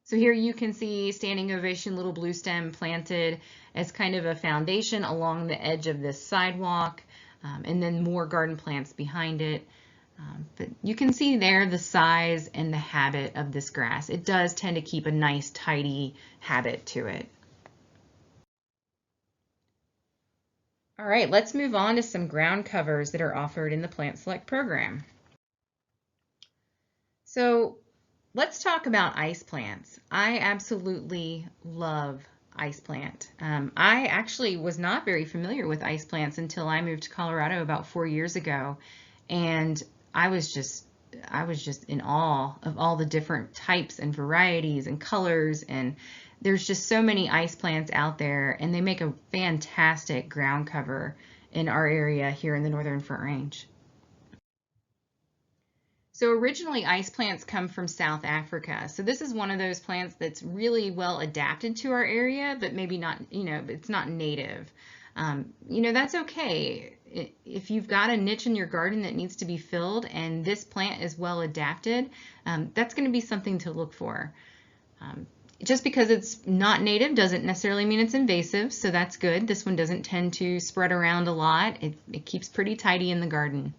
So here you can see Standing Ovation Little Blue Stem planted as kind of a foundation along the edge of this sidewalk, and then more garden plants behind it. But you can see there the size and the habit of this grass. It does tend to keep a nice tidy habit to it. All right, let's move on to some ground covers that are offered in the Plant Select program. So let's talk about ice plants. I absolutely love ice plant. I actually was not very familiar with ice plants until I moved to Colorado about 4 years ago, and I was just I was just in awe of all the different types and varieties and colors, and there's just so many ice plants out there, and they make a fantastic ground cover in our area here in the Northern Front Range. So originally ice plants come from South Africa. So this is one of those plants that's really well adapted to our area, but maybe not, it's not native. That's okay. If you've got a niche in your garden that needs to be filled and this plant is well adapted, that's going to be something to look for. Just because it's not native doesn't necessarily mean it's invasive, so that's good. This one doesn't tend to spread around a lot. It keeps pretty tidy in the garden.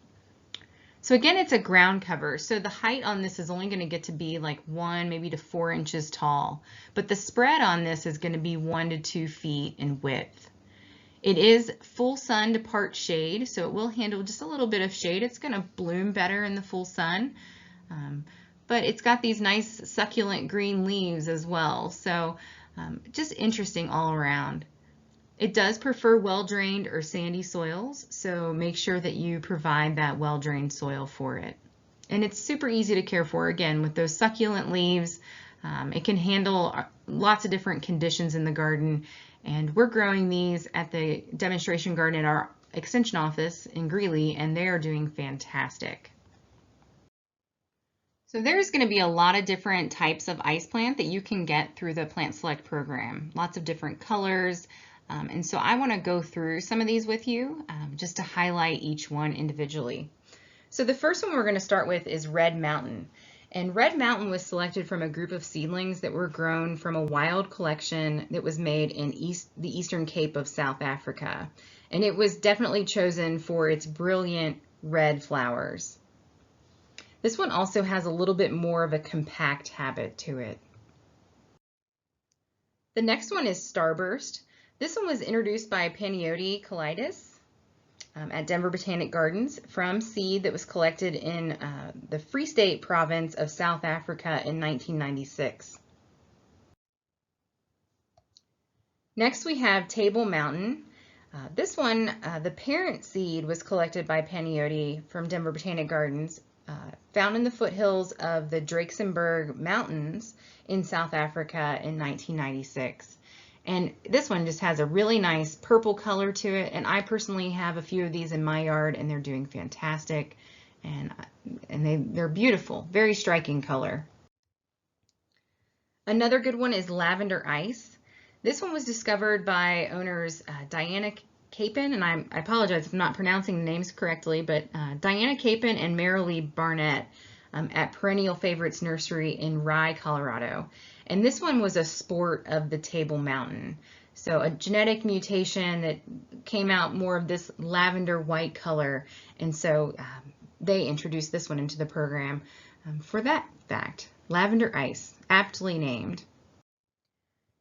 So again, it's a ground cover. So the height on this is only going to get to be like 1, maybe to 4 inches tall. But the spread on this is going to be 1 to 2 feet in width. It is full sun to part shade, so it will handle just a little bit of shade. It's going to bloom better in the full sun. But it's got these nice succulent green leaves as well. So just interesting all around. It does prefer well-drained or sandy soils, so make sure that you provide that well-drained soil for it. And it's super easy to care for, again, with those succulent leaves. It can handle lots of different conditions in the garden, and we're growing these at the demonstration garden at our extension office in Greeley, and they are doing fantastic. So there's going to be a lot of different types of ice plant that you can get through the Plant Select program. Lots of different colors. And so I want to go through some of these with you just to highlight each one individually. So the first one we're going to start with is Red Mountain. And Red Mountain was selected from a group of seedlings that were grown from a wild collection that was made in the Eastern Cape of South Africa. And it was definitely chosen for its brilliant red flowers. This one also has a little bit more of a compact habit to it. The next one is Starburst. This one was introduced by Panayotis callidus at Denver Botanic Gardens from seed that was collected in the Free State province of South Africa in 1996. Next we have Table Mountain. This one, the parent seed was collected by Panayotis from Denver Botanic Gardens, found in the foothills of the Drakensberg Mountains in South Africa in 1996. And this one just has a really nice purple color to it, and I personally have a few of these in my yard, and they're doing fantastic, and they're beautiful, very striking color. Another good one is Lavender Ice. This one was discovered by owners Diana Capon, and I apologize if I'm not pronouncing the names correctly, but Diana Capon and Marilee Barnett at Perennial Favorites Nursery in Rye, Colorado. And this one was a sport of the Table Mountain. So a genetic mutation that came out more of this lavender white color. And so they introduced this one into the program for that fact. Lavender Ice, aptly named.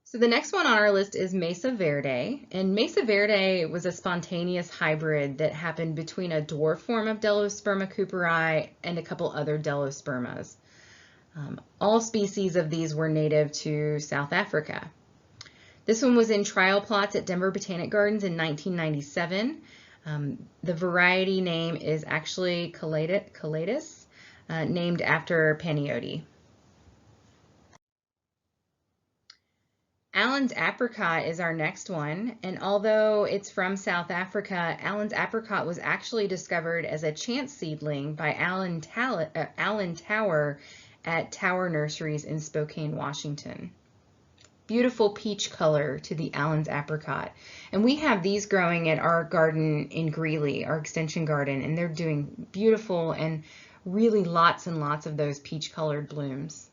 So the next one on our list is Mesa Verde. And Mesa Verde was a spontaneous hybrid that happened between a dwarf form of Delosperma cooperi and a couple other Delospermas. All species of these were native to South Africa. This one was in trial plots at Denver Botanic Gardens in 1997. The variety name is actually callidus, named after Panayotis. Allen's Apricot is our next one, and although it's from South Africa, Allen's Apricot was actually discovered as a chance seedling by Alan Tower at Tower Nurseries in Spokane, Washington. Beautiful peach color to the Allen's Apricot. And we have these growing at our garden in Greeley, our extension garden, and they're doing beautiful and really lots and lots of those peach colored blooms.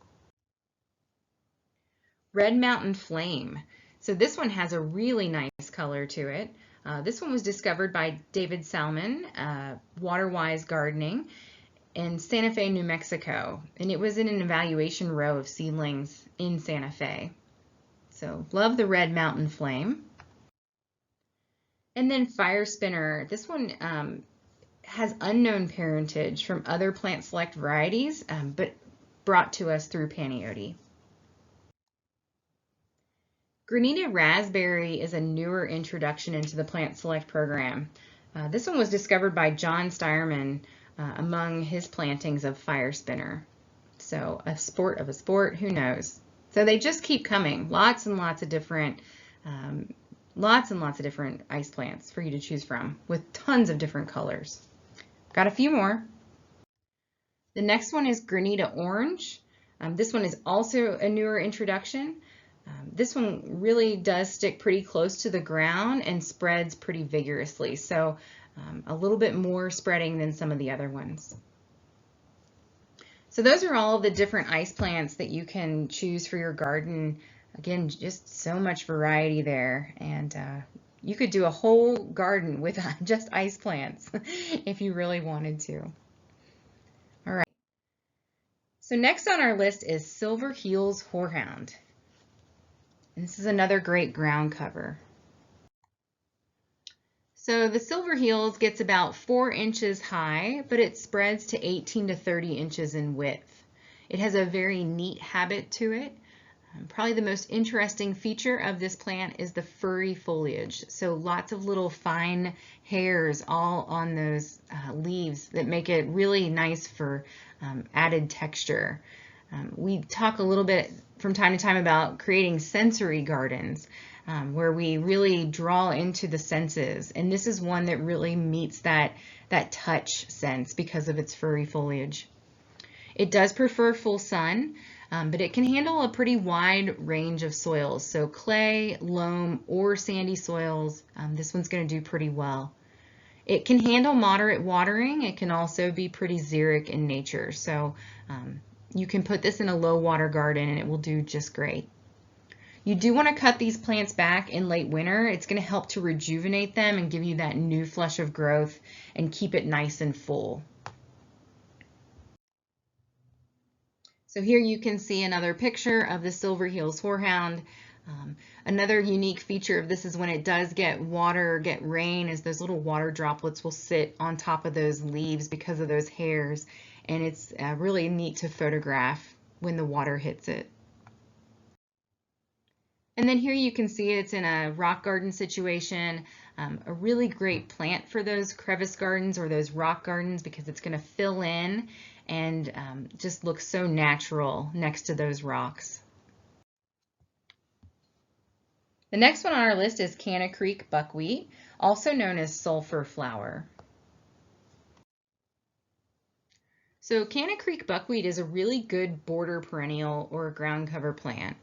Red Mountain Flame. So this one has a really nice color to it. This one was discovered by David Salmon, Waterwise Gardening, in Santa Fe, New Mexico, and it was in an evaluation row of seedlings in Santa Fe. So love the Red Mountain Flame. And then Fire Spinner. This one has unknown parentage from other Plant Select varieties, but brought to us through Panayote. Granita raspberry is a newer introduction into the Plant Select program. This one was discovered by John Steierman among his plantings of fire spinner. So a sport of a sport, who knows? So they just keep coming. Lots and lots of different ice plants for you to choose from with tons of different colors. Got a few more. The next one is Granita orange. This one is also a newer introduction. This one really does stick pretty close to the ground and spreads pretty vigorously, so a little bit more spreading than some of the other ones. So those are all the different ice plants that you can choose for your garden. Again, just so much variety there, and you could do a whole garden with just ice plants if you really wanted to. All right. So next on our list is Silver Heels Horehound. This is another great ground cover. So the Silver Heels gets about 4 inches high, but it spreads to 18 to 30 inches in width. It has a very neat habit to it. Probably the most interesting feature of this plant is the furry foliage. So lots of little fine hairs all on those leaves that make it really nice for added texture. We talk a little bit from time to time about creating sensory gardens where we really draw into the senses, and this is one that really meets that touch sense because of its furry foliage. It does prefer full sun, but it can handle a pretty wide range of soils, so clay, loam, or sandy soils. This one's going to do pretty well. It can handle moderate watering. It can also be pretty xeric in nature, so you can put this in a low water garden and it will do just great. You do want to cut these plants back in late winter. It's going to help to rejuvenate them and give you that new flush of growth and keep it nice and full. So here you can see another picture of the Silver Heels Horehound. Another unique feature of this is when it does get water, get rain, is those little water droplets will sit on top of those leaves because of those hairs. And it's really neat to photograph when the water hits it. And then here you can see it's in a rock garden situation, a really great plant for those crevice gardens or those rock gardens because it's going to fill in and just look so natural next to those rocks. The next one on our list is Canna Creek buckwheat, also known as sulfur flower. So Canna Creek buckwheat is a really good border perennial or ground cover plant.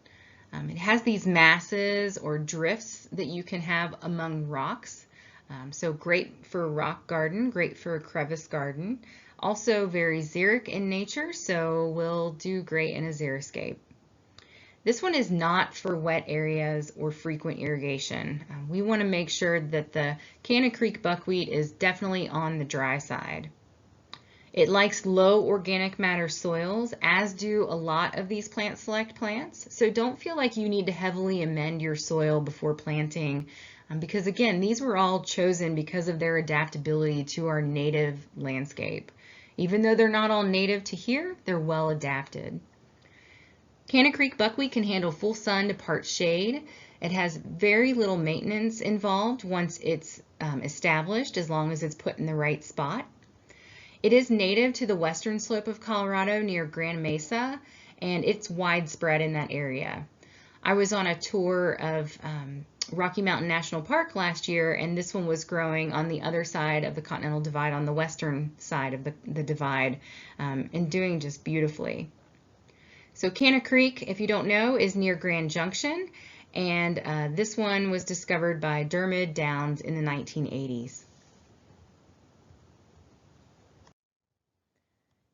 It has these masses or drifts that you can have among rocks. So great for a rock garden, great for a crevice garden. Also very xeric in nature, so will do great in a xeriscape. This one is not for wet areas or frequent irrigation. We want to make sure that the Canna Creek buckwheat is definitely on the dry side. It likes low organic matter soils, as do a lot of these Plant Select plants. So don't feel like you need to heavily amend your soil before planting, because again, these were all chosen because of their adaptability to our native landscape. Even though they're not all native to here, they're well adapted. Canna Creek buckwheat can handle full sun to part shade. It has very little maintenance involved once it's established, as long as it's put in the right spot. It is native to the western slope of Colorado near Grand Mesa, and it's widespread in that area. I was on a tour of Rocky Mountain National Park last year, and this one was growing on the other side of the Continental Divide, on the western side of the divide, and doing just beautifully. So Canna Creek, if you don't know, is near Grand Junction, and this one was discovered by Dermot Downs in the 1980s.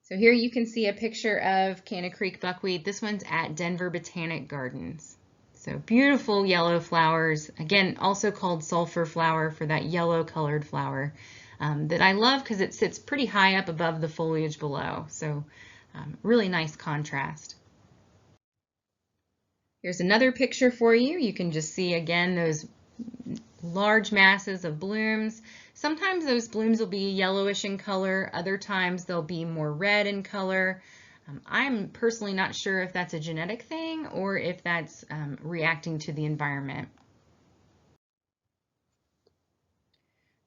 So here you can see a picture of Canna Creek buckwheat. This one's at Denver Botanic Gardens. So beautiful yellow flowers, again, also called sulfur flower for that yellow colored flower that I love because it sits pretty high up above the foliage below. So really nice contrast. Here's another picture for you. You can just see again those large masses of blooms. Sometimes those blooms will be yellowish in color, other times they'll be more red in color. I'm personally not sure if that's a genetic thing or if that's reacting to the environment.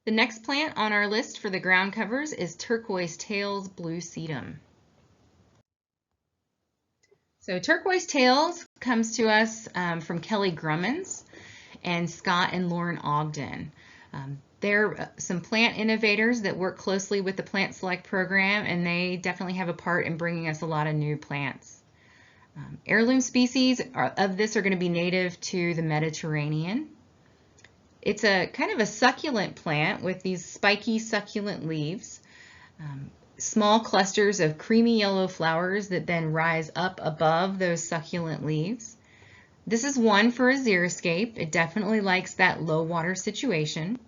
The next plant on our list for the ground covers is Turquoise Tails Blue Sedum. So Turquoise Tails comes to us from Kelly Grummins and Scott and Lauren Ogden. They're some plant innovators that work closely with the Plant Select program, and they definitely have a part in bringing us a lot of new plants. Heirloom species of this are going to be native to the Mediterranean. It's a kind of a succulent plant with these spiky succulent leaves, small clusters of creamy yellow flowers that then rise up above those succulent leaves. This is one for a xeriscape. It definitely likes that low water situation.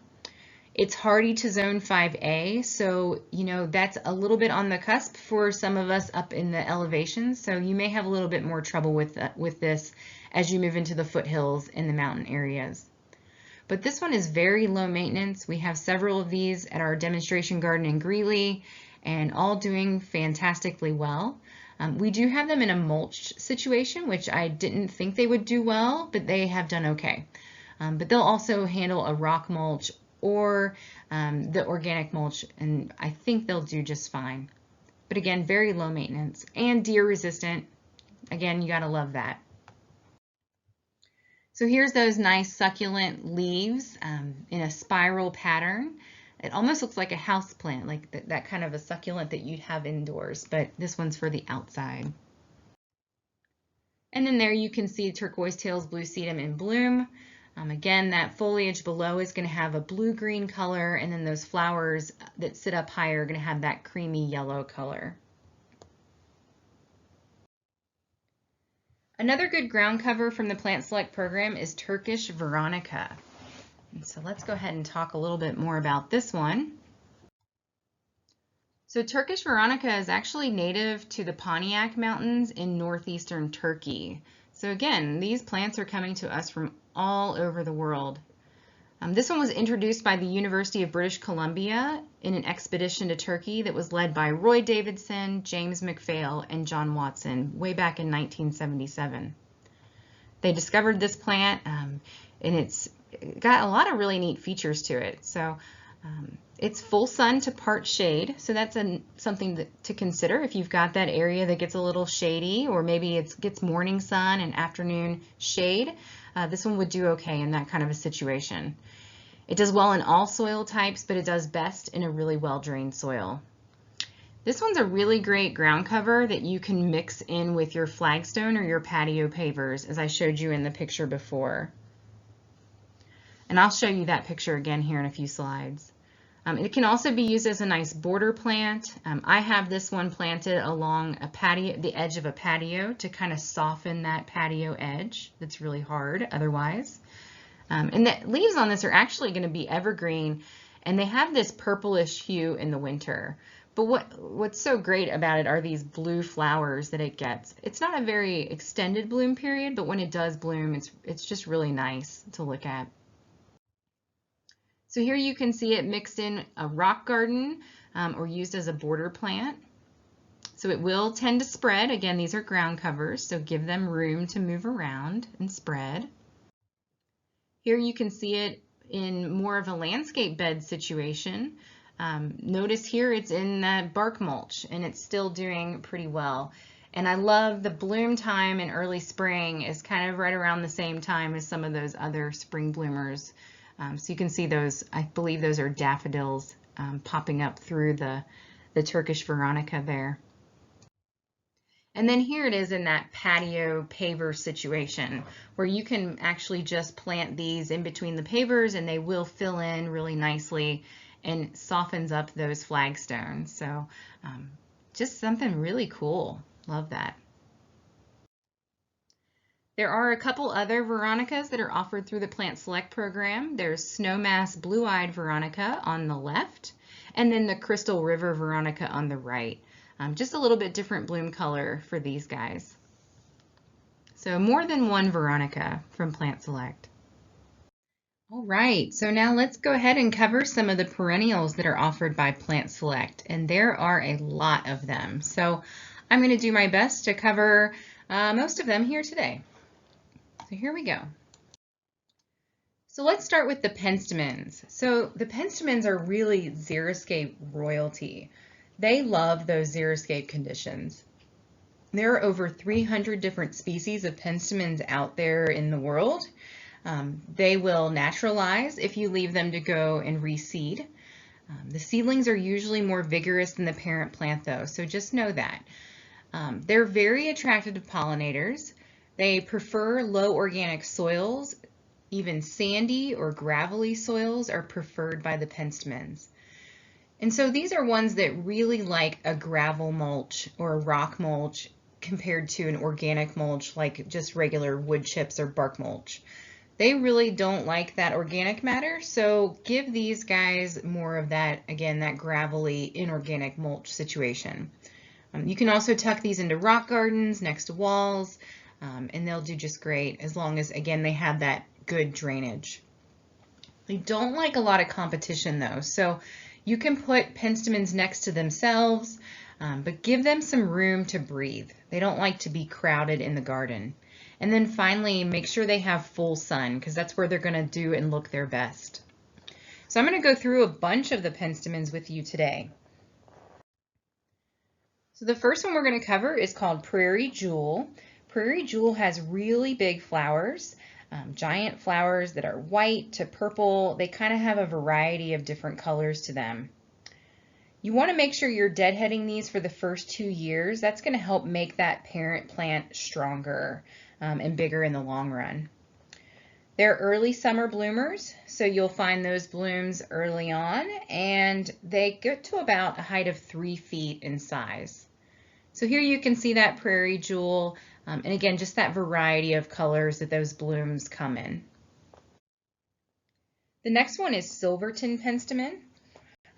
It's hardy to zone 5A, so that's a little bit on the cusp for some of us up in the elevations, so you may have a little bit more trouble with this as you move into the foothills in the mountain areas. But this one is very low maintenance. We have several of these at our demonstration garden in Greeley, and all doing fantastically well. We do have them in a mulched situation, which I didn't think they would do well, but they have done okay. But they'll also handle a rock mulch or the organic mulch, and I think they'll do just fine. But again, very low maintenance and deer resistant. Again, you gotta love that. So here's those nice succulent leaves in a spiral pattern. It almost looks like a house plant, like that kind of a succulent that you'd have indoors, but this one's for the outside. And then there you can see Turquoise Tails Blue Sedum in bloom. Again, that foliage below is going to have a blue-green color, and then those flowers that sit up higher are going to have that creamy yellow color. Another good ground cover from the Plant Select program is Turkish Veronica. And so let's go ahead and talk a little bit more about this one. So Turkish Veronica is actually native to the Pontiac Mountains in northeastern Turkey. So again, these plants are coming to us from all over the world. This one was introduced by the University of British Columbia in an expedition to Turkey that was led by Roy Davidson, James McPhail, and John Watson way back in 1977. They discovered this plant and it's got a lot of really neat features to it. So it's full sun to part shade, so that's something to consider if you've got that area that gets a little shady, or maybe it gets morning sun and afternoon shade. This one would do okay in that kind of a situation. It does well in all soil types, but it does best in a really well-drained soil. This one's a really great ground cover that you can mix in with your flagstone or your patio pavers, as I showed you in the picture before. And I'll show you that picture again here in a few slides. It can also be used as a nice border plant. I have this one planted along a patio, the edge of a patio, to kind of soften that patio edge that's really hard otherwise. And the leaves on this are actually going to be evergreen, and they have this purplish hue in the winter. But what's so great about it are these blue flowers that it gets. It's not a very extended bloom period, but when it does bloom, it's just really nice to look at. So here you can see it mixed in a rock garden or used as a border plant. So it will tend to spread. Again, these are ground covers, so give them room to move around and spread. Here you can see it in more of a landscape bed situation. Notice here it's in that bark mulch, and it's still doing pretty well. And I love the bloom time in early spring is kind of right around the same time as some of those other spring bloomers. So you can see those, I believe those are daffodils popping up through the Turkish Veronica there. And then here it is in that patio paver situation where you can actually just plant these in between the pavers and they will fill in really nicely and softens up those flagstones. So just something really cool. Love that. There are a couple other Veronicas that are offered through the Plant Select program. There's Snowmass Blue-Eyed Veronica on the left, and then the Crystal River Veronica on the right. Just a little bit different bloom color for these guys. So more than one Veronica from Plant Select. All right, so now let's go ahead and cover some of the perennials that are offered by Plant Select, and there are a lot of them. So I'm going to do my best to cover most of them here today. So here we go. So let's start with the penstemons. So the penstemons are really xeriscape royalty. They love those xeriscape conditions. There are over 300 different species of penstemons out there in the world. They will naturalize if you leave them to go and reseed. The seedlings are usually more vigorous than the parent plant though, so just know that. They're very attracted to pollinators. They prefer low organic soils. Even sandy or gravelly soils are preferred by the penstemons. And so these are ones that really like a gravel mulch or a rock mulch compared to an organic mulch like just regular wood chips or bark mulch. They really don't like that organic matter, so give these guys more of that, again, that gravelly inorganic mulch situation. You can also tuck these into rock gardens next to walls, and they'll do just great as long as, again, they have that good drainage. They don't like a lot of competition though, so you can put penstemons next to themselves, but give them some room to breathe. They don't like to be crowded in the garden. And then finally, make sure they have full sun because that's where they're going to do and look their best. So I'm going to go through a bunch of the penstemons with you today. So the first one we're going to cover is called Prairie Jewel. Prairie Jewel has really big flowers, giant flowers that are white to purple. They kind of have a variety of different colors to them. You want to make sure you're deadheading these for the first 2 years. That's going to help make that parent plant stronger and bigger in the long run. They're early summer bloomers, so you'll find those blooms early on, and they get to about a height of 3 feet in size. So here you can see that Prairie Jewel, and again, just that variety of colors that those blooms come in. The next one is Silverton penstemon.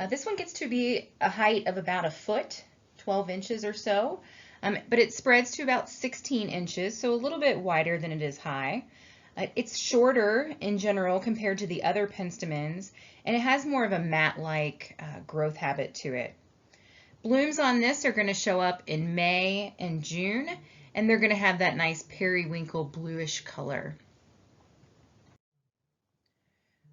This one gets to be a height of about a foot, 12 inches or so, but it spreads to about 16 inches, so a little bit wider than it is high. It's shorter in general compared to the other penstemons, and it has more of a mat-like growth habit to it. Blooms on this are going to show up in May and June, and they're going to have that nice periwinkle bluish color.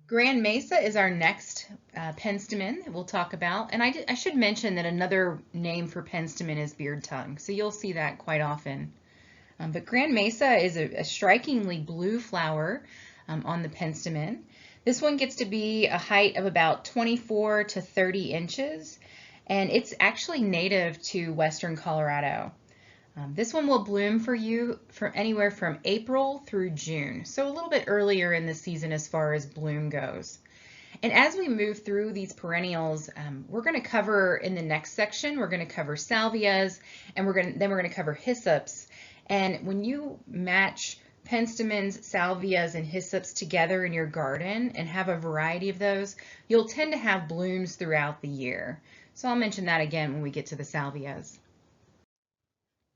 Grand Mesa is our next penstemon that we'll talk about, and I should mention that another name for penstemon is beard tongue, so you'll see that quite often. But Grand Mesa is a strikingly blue flower on the penstemon. This one gets to be a height of about 24 to 30 inches, and it's actually native to western Colorado. This one will bloom for you from anywhere from April through June, so a little bit earlier in the season as far as bloom goes. And as we move through these perennials, we're going to cover in the next section, we're going to cover salvias, and then we're going to cover hyssops. And when you match penstemons, salvias, and hyssops together in your garden and have a variety of those, you'll tend to have blooms throughout the year. So I'll mention that again when we get to the salvias.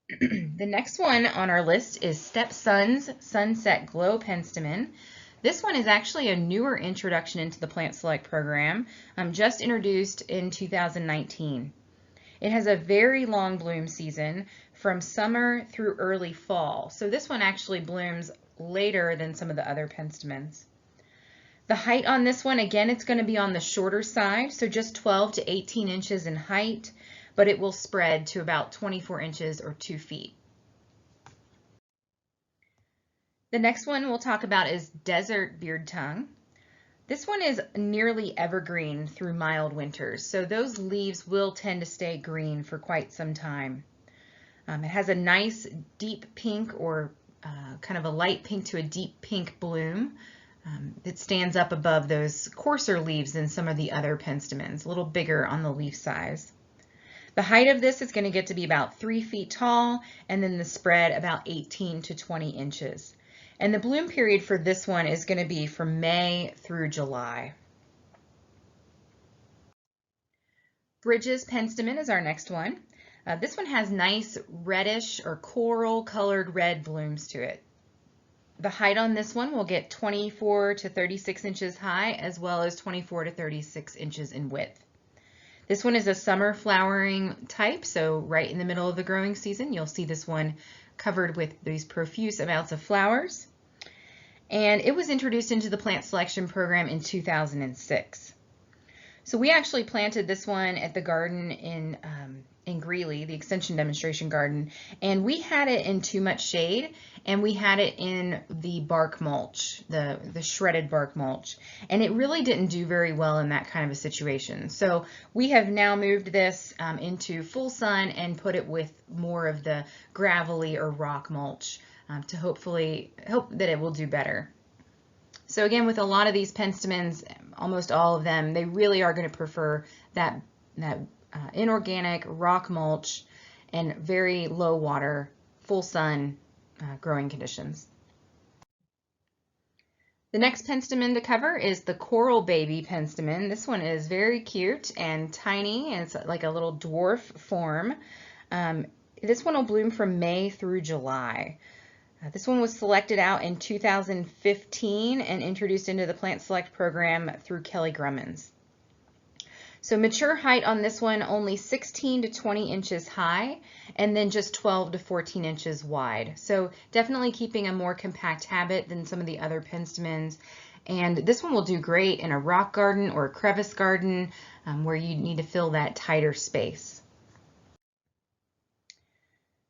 The next one on our list is Stepson's Sunset Glow penstemon. This one is actually a newer introduction into the Plant Select program, just introduced in 2019. It has a very long bloom season from summer through early fall, so this one actually blooms later than some of the other penstemons. The height on this one, again, it's going to be on the shorter side, so just 12 to 18 inches in height, but it will spread to about 24 inches or 2 feet. The next one we'll talk about is Desert Beard Tongue. This one is nearly evergreen through mild winters, so those leaves will tend to stay green for quite some time. It has a nice deep pink or kind of a light pink to a deep pink bloom that stands up above those coarser leaves than some of the other penstemons, a little bigger on the leaf size. The height of this is going to get to be about 3 feet tall, and then the spread about 18 to 20 inches. And the bloom period for this one is going to be from May through July. Bridges penstemon is our next one. This one has nice reddish or coral colored red blooms to it. The height on this one will get 24 to 36 inches high, as well as 24 to 36 inches in width. This one is a summer flowering type, so right in the middle of the growing season, you'll see this one covered with these profuse amounts of flowers. And it was introduced into the plant selection program in 2006. So we actually planted this one at the garden in Greeley, the extension demonstration garden, and we had it in too much shade, and we had it in the bark mulch, the shredded bark mulch, and it really didn't do very well in that kind of a situation. So we have now moved this into full sun and put it with more of the gravelly or rock mulch to hopefully hope that it will do better. So again, with a lot of these penstemons, almost all of them, they really are going to prefer that inorganic rock mulch and very low water, full sun growing conditions. The next penstemon to cover is the Coral Baby penstemon. This one is very cute and tiny, and it's like a little dwarf form. This one will bloom from May through July. This one was selected out in 2015 and introduced into the Plant Select program through Kelly Grummins. So mature height on this one, only 16 to 20 inches high, and then just 12 to 14 inches wide. So definitely keeping a more compact habit than some of the other penstemons. And this one will do great in a rock garden or a crevice garden where you need to fill that tighter space.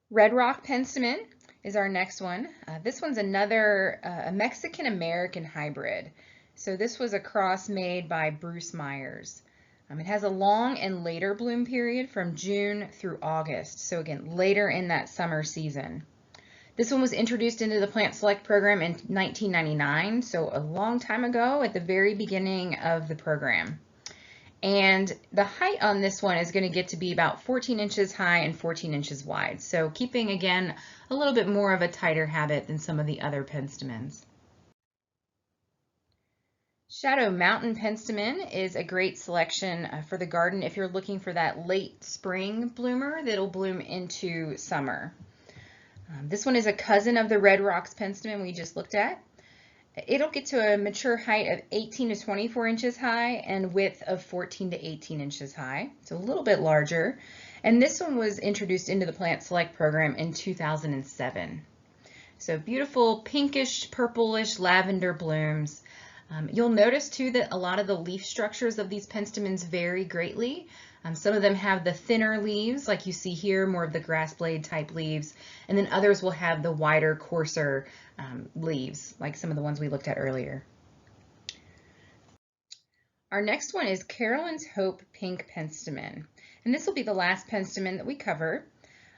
Red Rock penstemon is our next one. This one's another a Mexican-American hybrid. So this was a cross made by Bruce Myers. It has a long and later bloom period from June through August. So again, later in that summer season. This one was introduced into the Plant Select program in 1999, so a long time ago at the very beginning of the program. And the height on this one is going to get to be about 14 inches high and 14 inches wide. So keeping, again, a little bit more of a tighter habit than some of the other penstemons. Shadow Mountain penstemon is a great selection for the garden if you're looking for that late spring bloomer that'll bloom into summer. This one is a cousin of the Red Rocks penstemon we just looked at. It'll get to a mature height of 18 to 24 inches high and width of 14 to 18 inches high. It's a little bit larger. And this one was introduced into the Plant Select program in 2007. So beautiful pinkish, purplish, lavender blooms. You'll notice too that a lot of the leaf structures of these penstemons vary greatly. Some of them have the thinner leaves, like you see here, more of the grass blade type leaves, and then others will have the wider, coarser leaves, like some of the ones we looked at earlier. Our next one is Carolyn's Hope Pink penstemon, and this will be the last penstemon that we cover.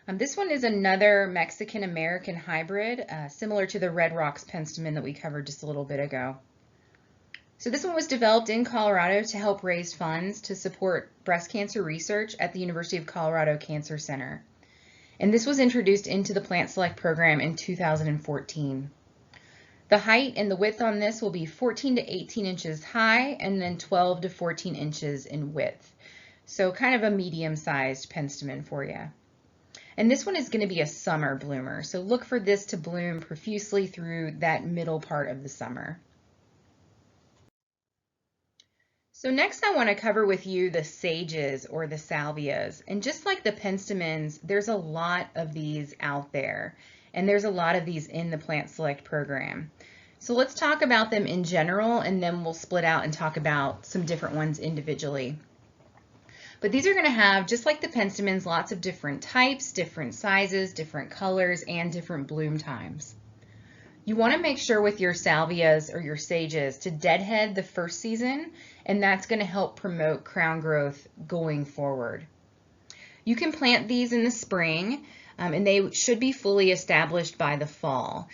This one is another Mexican-American hybrid, similar to the Red Rocks penstemon that we covered just a little bit ago. So this one was developed in Colorado to help raise funds to support breast cancer research at the University of Colorado Cancer Center. And this was introduced into the Plant Select program in 2014. The height and the width on this will be 14 to 18 inches high and then 12 to 14 inches in width. So kind of a medium-sized penstemon for you. And this one is going to be a summer bloomer. So look for this to bloom profusely through that middle part of the summer. So next I want to cover with you the sages or the salvias. And just like the penstemons, there's a lot of these out there. And there's a lot of these in the Plant Select program. So let's talk about them in general, and then we'll split out and talk about some different ones individually. But these are going to have, just like the penstemons, lots of different types, different sizes, different colors, and different bloom times. You want to make sure with your salvias or your sages to deadhead the first season, and that's going to help promote crown growth going forward. You can plant these in the spring, and they should be fully established by the fall.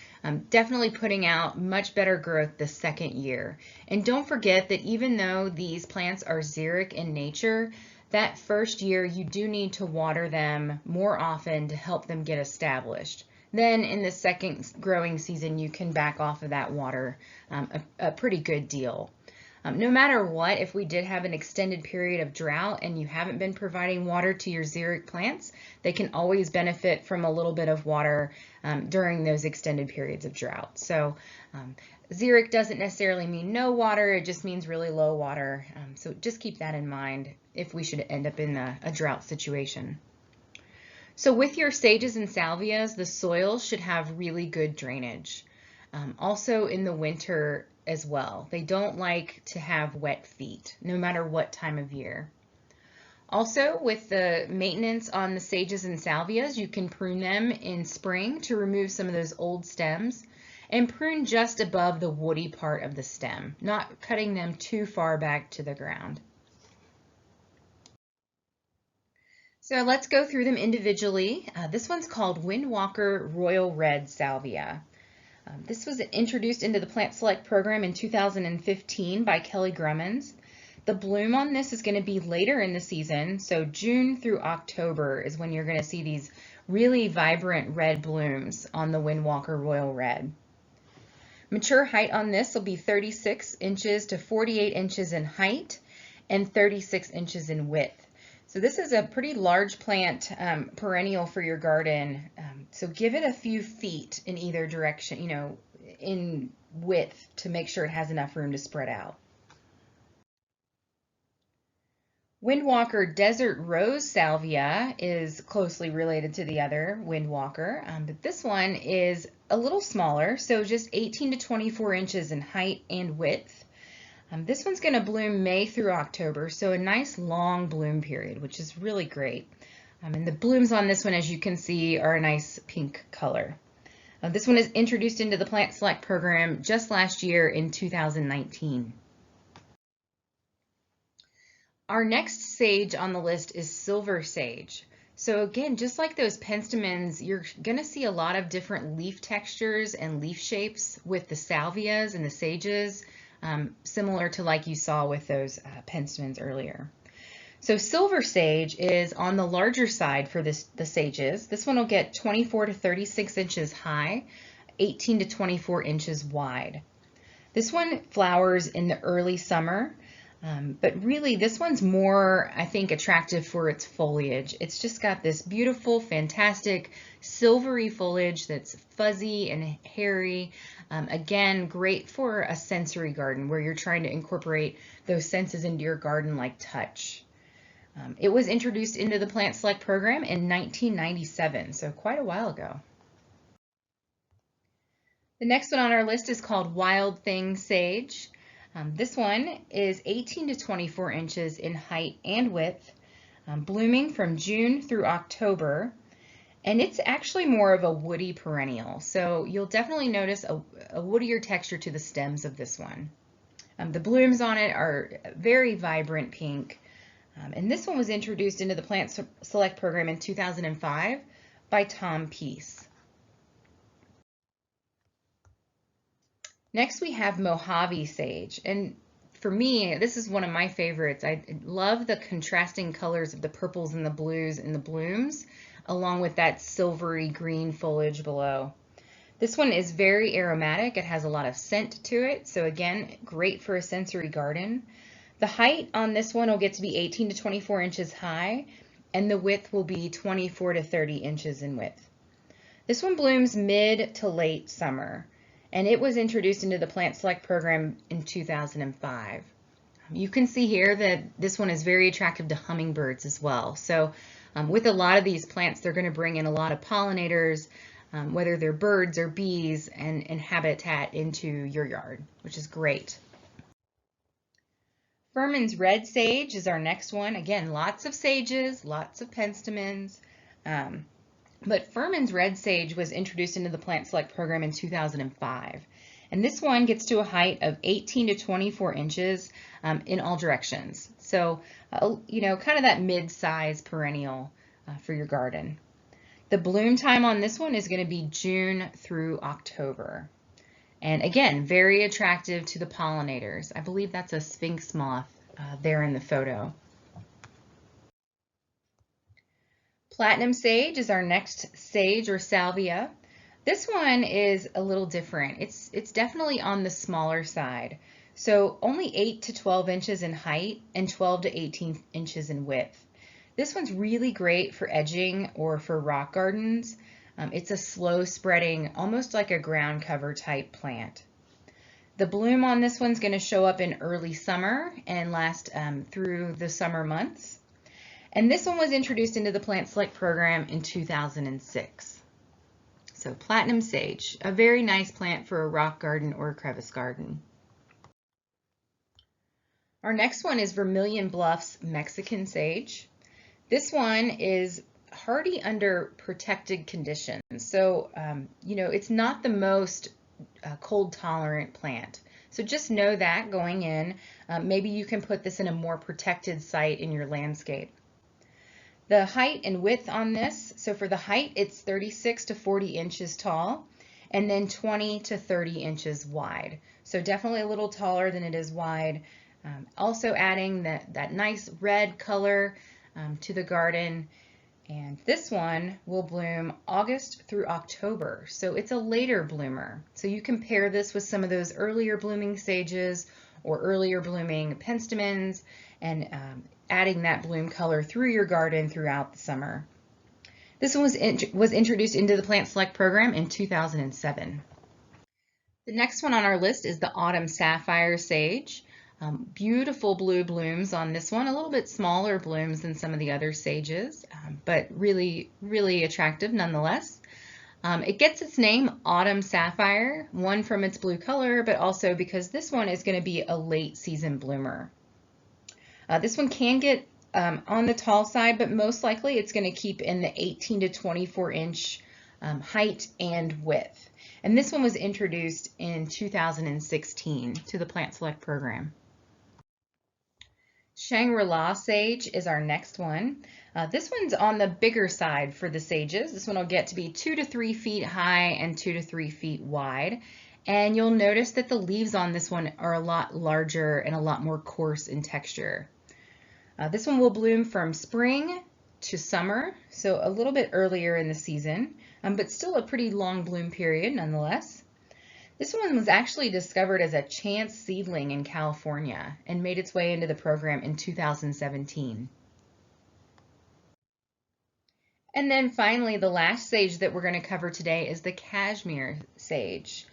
Definitely putting out much better growth the second year. And don't forget that even though these plants are xeric in nature, that first year you do need to water them more often to help them get established. Then in the second growing season, you can back off of that water a pretty good deal. No matter what, if we did have an extended period of drought and you haven't been providing water to your xeric plants, they can always benefit from a little bit of water during those extended periods of drought. So xeric doesn't necessarily mean no water, it just means really low water. So just keep that in mind if we should end up in a drought situation. So with your sages and salvias, the soil should have really good drainage. Also in the winter as well. They don't like to have wet feet, no matter what time of year. Also, with the maintenance on the sages and salvias, you can prune them in spring to remove some of those old stems, and prune just above the woody part of the stem, not cutting them too far back to the ground. So let's go through them individually. This one's called Windwalker Royal Red Salvia. This was introduced into the Plant Select program in 2015 by Kelly Grummins. The bloom on this is going to be later in the season, so June through October is when you're going to see these really vibrant red blooms on the Windwalker Royal Red. Mature height on this will be 36 inches to 48 inches in height and 36 inches in width. So this is a pretty large plant, perennial for your garden. So give it a few feet in either direction, you know, in width to make sure it has enough room to spread out. Windwalker Desert Rose Salvia is closely related to the other Windwalker, but this one is a little smaller, so just 18 to 24 inches in height and width. This one's going to bloom May through October, so a nice long bloom period, which is really great. And the blooms on this one, as you can see, are a nice pink color. This one is introduced into the Plant Select program just last year in 2019. Our next sage on the list is silver sage. So again, just like those penstemons, you're going to see a lot of different leaf textures and leaf shapes with the salvias and the sages. Similar to like you saw with those penstemons earlier. So silver sage is on the larger side for the sages. This one will get 24 to 36 inches high, 18 to 24 inches wide. This one flowers in the early summer, but really this one's more, I think, attractive for its foliage. It's just got this beautiful, fantastic silvery foliage that's fuzzy and hairy. Again, great for a sensory garden where you're trying to incorporate those senses into your garden like touch. It was introduced into the Plant Select program in 1997, so quite a while ago. The next one on our list is called Wild Thing Sage. This one is 18 to 24 inches in height and width, blooming from June through October. And it's actually more of a woody perennial, so you'll definitely notice a woodier texture to the stems of this one. The blooms on it are very vibrant pink, and this one was introduced into the Plant Select program in 2005 by Tom Peace. Next we have Mojave Sage, and for me, this is one of my favorites. I love the contrasting colors of the purples and the blues in the blooms, along with that silvery green foliage below. This one is very aromatic. It has a lot of scent to it, so again, great for a sensory garden. The height on this one will get to be 18 to 24 inches high, and the width will be 24 to 30 inches in width. This one blooms mid to late summer, and it was introduced into the Plant Select program in 2005. You can see here that this one is very attractive to hummingbirds as well. So with a lot of these plants, they're going to bring in a lot of pollinators, whether they're birds or bees, and habitat into your yard, which is great. Furman's Red Sage is our next one. Again, lots of sages, lots of penstemons, but Furman's Red Sage was introduced into the Plant Select program in 2005. And this one gets to a height of 18 to 24 inches in all directions. So, you know, kind of that mid-size perennial for your garden. The bloom time on this one is going to be June through October. And again, very attractive to the pollinators. I believe that's a sphinx moth there in the photo. Platinum Sage is our next sage or salvia. This one is a little different. It's definitely on the smaller side. So only 8 to 12 inches in height and 12 to 18 inches in width. This one's really great for edging or for rock gardens. It's a slow spreading, almost like a ground cover type plant. The bloom on this one's going to show up in early summer and last through the summer months. And this one was introduced into the Plant Select program in 2006. So platinum sage, a very nice plant for a rock garden or a crevice garden. Our next one is Vermilion Bluffs Mexican sage. This one is hardy under protected conditions. So, it's not the most cold tolerant plant. So just know that going in. Maybe you can put this in a more protected site in your landscape. The height and width on this, so for the height, it's 36 to 40 inches tall, and then 20 to 30 inches wide. So definitely a little taller than it is wide. Also adding that nice red color to the garden. And this one will bloom August through October, so it's a later bloomer. So you can pair this with some of those earlier blooming sages or earlier blooming penstemons, and adding that bloom color through your garden throughout the summer. This one was introduced into the Plant Select program in 2007. The next one on our list is the Autumn Sapphire Sage. Beautiful blue blooms on this one, a little bit smaller blooms than some of the other sages, but really, really attractive nonetheless. It gets its name Autumn Sapphire, one from its blue color, but also because this one is going to be a late season bloomer. This one can get on the tall side, but most likely it's going to keep in the 18 to 24 inch height and width. And this one was introduced in 2016 to the Plant Select program. Shangri-La sage is our next one. This one's on the bigger side for the sages. This one will get to be 2 to 3 feet high and 2 to 3 feet wide. And you'll notice that the leaves on this one are a lot larger and a lot more coarse in texture. This one will bloom from spring to summer, so a little bit earlier in the season, but still a pretty long bloom period nonetheless. This one was actually discovered as a chance seedling in California and made its way into the program in 2017. And then finally, the last sage that we're going to cover today is the Cashmere sage.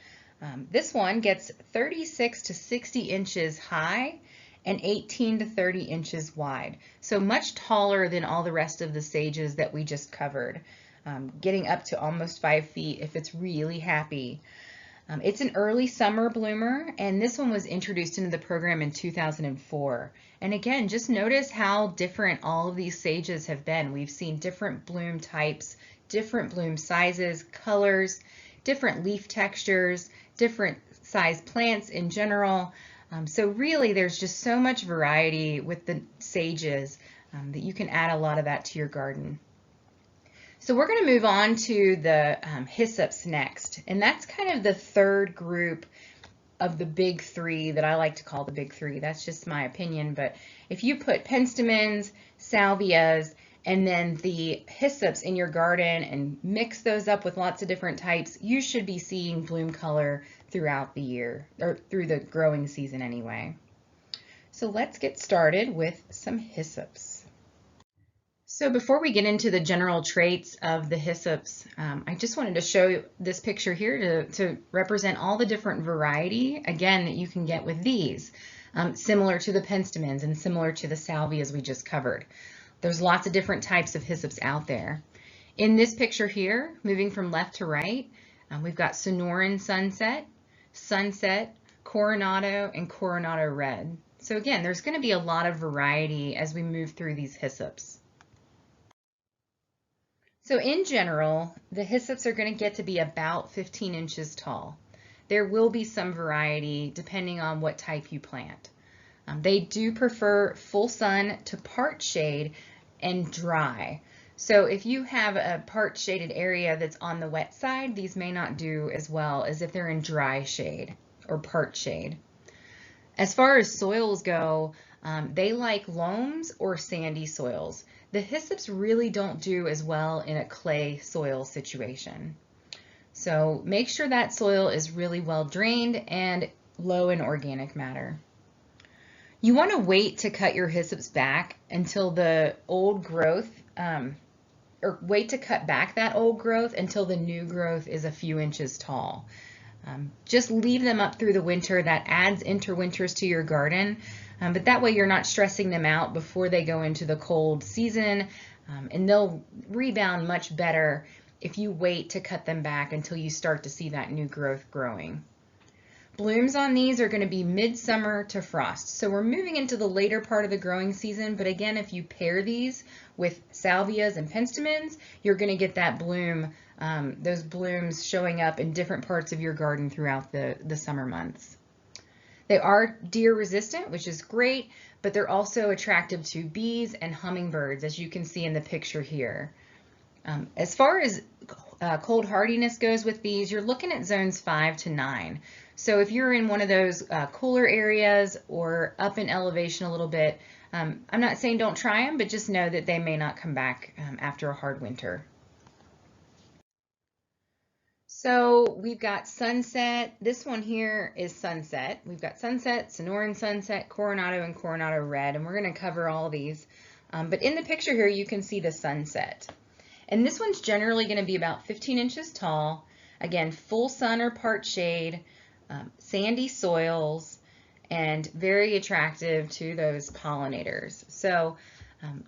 This one gets 36 to 60 inches high and 18 to 30 inches wide. So much taller than all the rest of the sages that we just covered, getting up to almost 5 feet if it's really happy. It's an early summer bloomer, and this one was introduced into the program in 2004. And again, just notice how different all of these sages have been. We've seen different bloom types, different bloom sizes, colors, different leaf textures, different size plants in general. So really, there's just so much variety with the sages that you can add a lot of that to your garden. So we're going to move on to the hyssops next, and that's kind of the third group of the big three that I like to call the big three. That's just my opinion, but if you put penstemons, salvias, and then the hyssops in your garden and mix those up with lots of different types, you should be seeing bloom color throughout the year, or through the growing season anyway. So let's get started with some hyssops. So before we get into the general traits of the hyssops, I just wanted to show you this picture here to represent all the different variety, again, that you can get with these, similar to the penstemons and similar to the salvias we just covered. There's lots of different types of hyssops out there. In this picture here, moving from left to right, we've got Sonoran Sunset, Sunset, Coronado, and Coronado Red. So again, there's going to be a lot of variety as we move through these hyssops. So in general, the hyssops are going to get to be about 15 inches tall. There will be some variety depending on what type you plant. They do prefer full sun to part shade and dry. So if you have a part shaded area that's on the wet side, these may not do as well as if they're in dry shade or part shade. As far as soils go, they like loams or sandy soils. The hyssops really don't do as well in a clay soil situation. So make sure that soil is really well drained and low in organic matter. You want to wait to cut your hyssop back until the old growth, or wait to cut back that old growth until the new growth is a few inches tall. Just leave them up through the winter. That adds interwinters to your garden, but that way you're not stressing them out before they go into the cold season, and they'll rebound much better if you wait to cut them back until you start to see that new growth growing. Blooms on these are going to be midsummer to frost. So we're moving into the later part of the growing season, but again, if you pair these with salvias and penstemons, you're going to get that bloom, those blooms showing up in different parts of your garden throughout the summer months. They are deer resistant, which is great, but they're also attractive to bees and hummingbirds, as you can see in the picture here. As far as cold hardiness goes with these, you're looking at zones 5 to 9. So if you're in one of those cooler areas or up in elevation a little bit, I'm not saying don't try them, but just know that they may not come back after a hard winter. So we've got Sunset. This one here is Sunset. We've got Sunset, Sonoran Sunset, Coronado, and Coronado Red, and we're going to cover all these. But in the picture here, you can see the Sunset. And this one's generally going to be about 15 inches tall. Again, full sun or part shade, sandy soils, and very attractive to those pollinators. So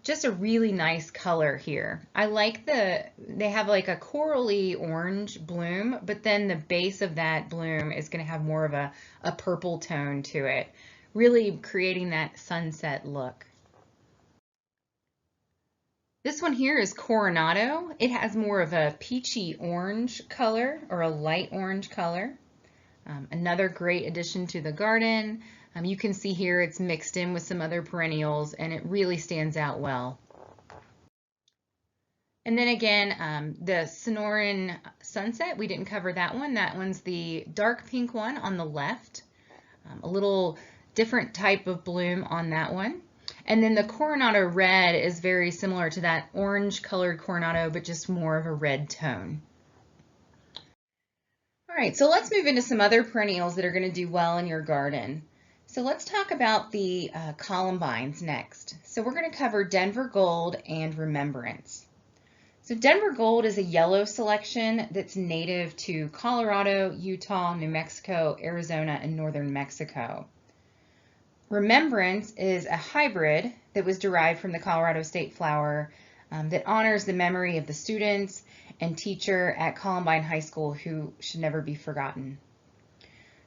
just a really nice color here. I like they have like a corally orange bloom, but then the base of that bloom is going to have more of a purple tone to it, really creating that sunset look. This one here is Coronado. It has more of a peachy orange color or a light orange color. Another great addition to the garden. You can see here it's mixed in with some other perennials and it really stands out well. And then again, the Sonoran Sunset, we didn't cover that one. That one's the dark pink one on the left. A little different type of bloom on that one. And then the Coronado Red is very similar to that orange colored Coronado, but just more of a red tone. All right, so let's move into some other perennials that are going to do well in your garden. So let's talk about the columbines next. So we're going to cover Denver Gold and Remembrance. So Denver Gold is a yellow selection that's native to Colorado, Utah, New Mexico, Arizona, and northern Mexico. Remembrance is a hybrid that was derived from the Colorado state flower that honors the memory of the students and teacher at Columbine High School who should never be forgotten.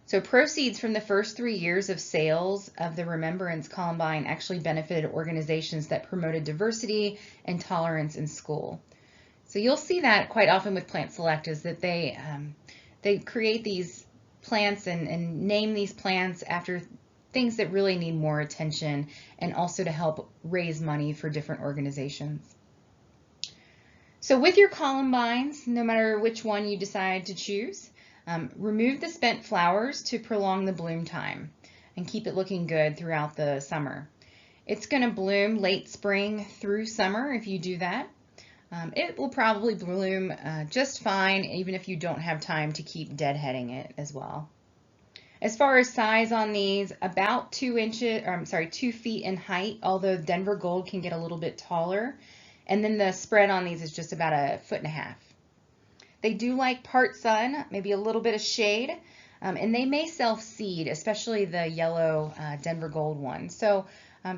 So proceeds from the first 3 years of sales of the Remembrance Columbine actually benefited organizations that promoted diversity and tolerance in school. So you'll see that quite often with Plant Select is that they create these plants and name these plants after things that really need more attention and also to help raise money for different organizations. So with your columbines, no matter which one you decide to choose, remove the spent flowers to prolong the bloom time and keep it looking good throughout the summer. It's going to bloom late spring through summer if you do that. It will probably bloom just fine even if you don't have time to keep deadheading it as well. As far as size on these, about 2 feet in height, although Denver Gold can get a little bit taller. And then the spread on these is just about 1.5 feet. They do like part sun, maybe a little bit of shade, and they may self-seed, especially the yellow Denver Gold one. So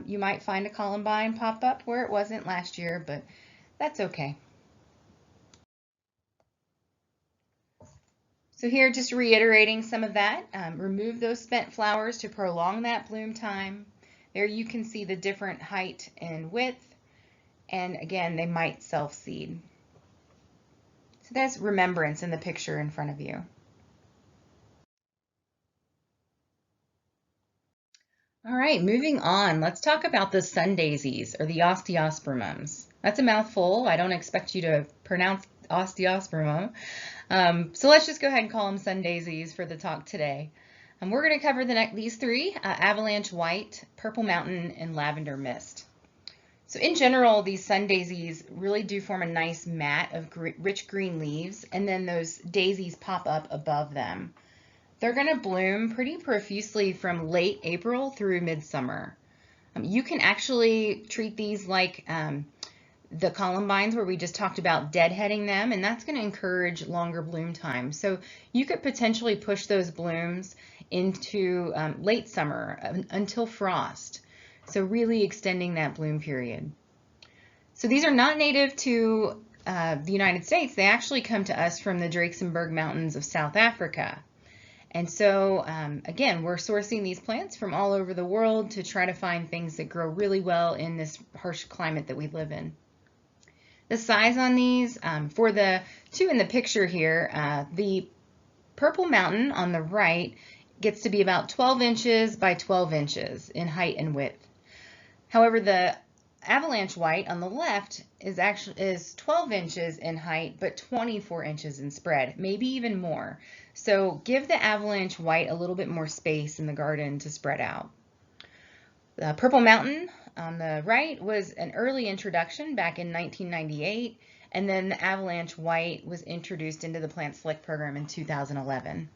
you might find a columbine pop up where it wasn't last year, but that's okay. So here, just reiterating some of that, remove those spent flowers to prolong that bloom time. There you can see the different height and width, and again, they might self-seed. So that's Remembrance in the picture in front of you. All right, moving on, let's talk about the sun daisies, or the osteospermums. That's a mouthful. I don't expect you to pronounce osteospermum. So let's just go ahead and call them sun daisies for the talk today. We're going to cover these three, Avalanche White, Purple Mountain, and Lavender Mist. So in general, these sun daisies really do form a nice mat of rich green leaves, and then those daisies pop up above them. They're going to bloom pretty profusely from late April through midsummer. You can actually treat these like the columbines where we just talked about deadheading them, and that's going to encourage longer bloom time. So you could potentially push those blooms into late summer until frost. So really extending that bloom period. So these are not native to the United States. They actually come to us from the Drakensberg Mountains of South Africa. And so, again, we're sourcing these plants from all over the world to try to find things that grow really well in this harsh climate that we live in. The size on these, for the two in the picture here, the Purple Mountain on the right gets to be about 12 inches by 12 inches in height and width. However, the Avalanche White on the left is 12 inches in height, but 24 inches in spread, maybe even more. So give the Avalanche White a little bit more space in the garden to spread out. The Purple Mountain on the right was an early introduction back in 1998, and then the Avalanche White was introduced into the Plant Select program in 2011.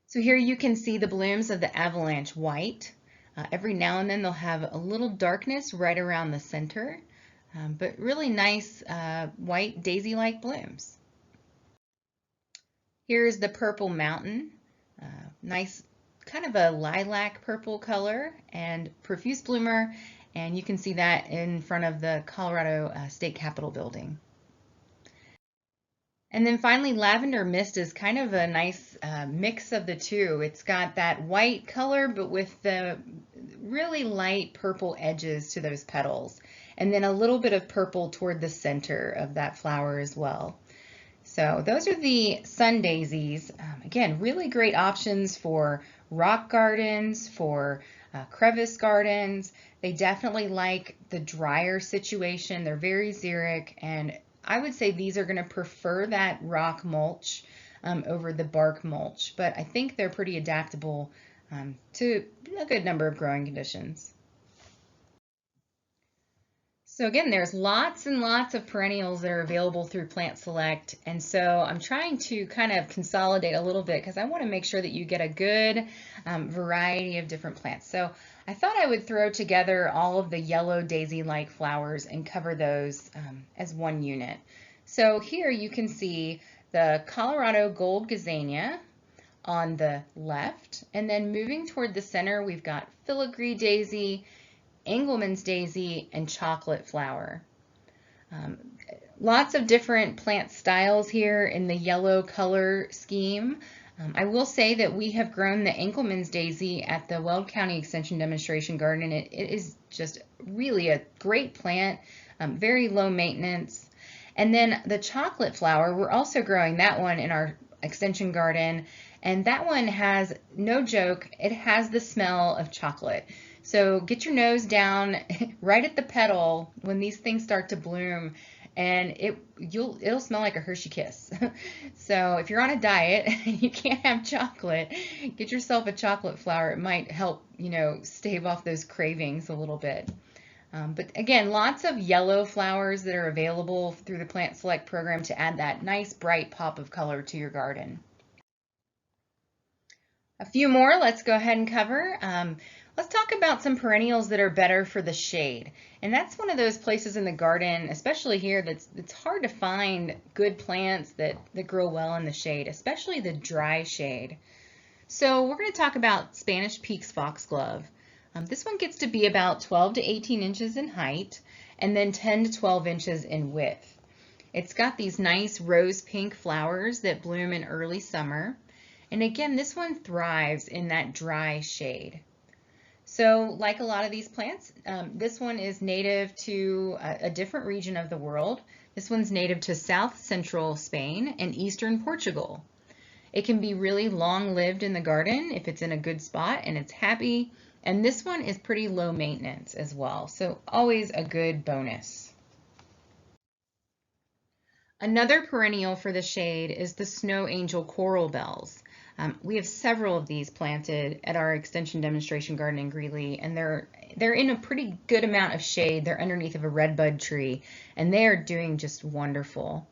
So here you can see the blooms of the Avalanche White. Every now and then they'll have a little darkness right around the center, but really nice white daisy-like blooms. Here's the Purple Mountain, nice kind of a lilac purple color and profuse bloomer, and you can see that in front of the Colorado State Capitol building. And then finally, Lavender Mist is kind of a nice mix of the two. It's got that white color, but with the really light purple edges to those petals, and then a little bit of purple toward the center of that flower as well. So those are the sun daisies. Again, really great options for rock gardens, for crevice gardens. They definitely like the drier situation. They're very xeric, and I would say these are going to prefer that rock mulch over the bark mulch, but I think they're pretty adaptable to a good number of growing conditions. So again, there's lots and lots of perennials that are available through Plant Select, and so I'm trying to kind of consolidate a little bit because I want to make sure that you get a good variety of different plants. So I thought I would throw together all of the yellow daisy-like flowers and cover those as one unit. So here you can see the Colorado Gold Gazania on the left, and then moving toward the center, we've got filigree daisy, Engelmann's daisy, and chocolate flower. Lots of different plant styles here in the yellow color scheme. I will say that we have grown the Engelmann's daisy at the Weld County Extension Demonstration Garden, and it is just really a great plant, very low maintenance. And then the chocolate flower, we're also growing that one in our extension garden, and that one has, no joke, it has the smell of chocolate. So get your nose down right at the petal when these things start to bloom, and it'll smell like a Hershey Kiss. So if you're on a diet and you can't have chocolate, get yourself a chocolate flower. It might help, stave off those cravings a little bit. But again, lots of yellow flowers that are available through the Plant Select program to add that nice bright pop of color to your garden. A few more let's go ahead and cover. Let's talk about some perennials that are better for the shade. And that's one of those places in the garden, especially here, it's hard to find good plants that grow well in the shade, especially the dry shade. So we're going to talk about Spanish Peaks Foxglove. This one gets to be about 12 to 18 inches in height and then 10 to 12 inches in width. It's got these nice rose pink flowers that bloom in early summer. And again, this one thrives in that dry shade. So like a lot of these plants, this one is native to a different region of the world. This one's native to South Central Spain and Eastern Portugal. It can be really long-lived in the garden if it's in a good spot and it's happy. And this one is pretty low maintenance as well, so always a good bonus. Another perennial for the shade is the Snow Angel Coral Bells. We have several of these planted at our extension demonstration garden in Greeley, and they're in a pretty good amount of shade. They're underneath of a redbud tree, and they are doing just wonderful.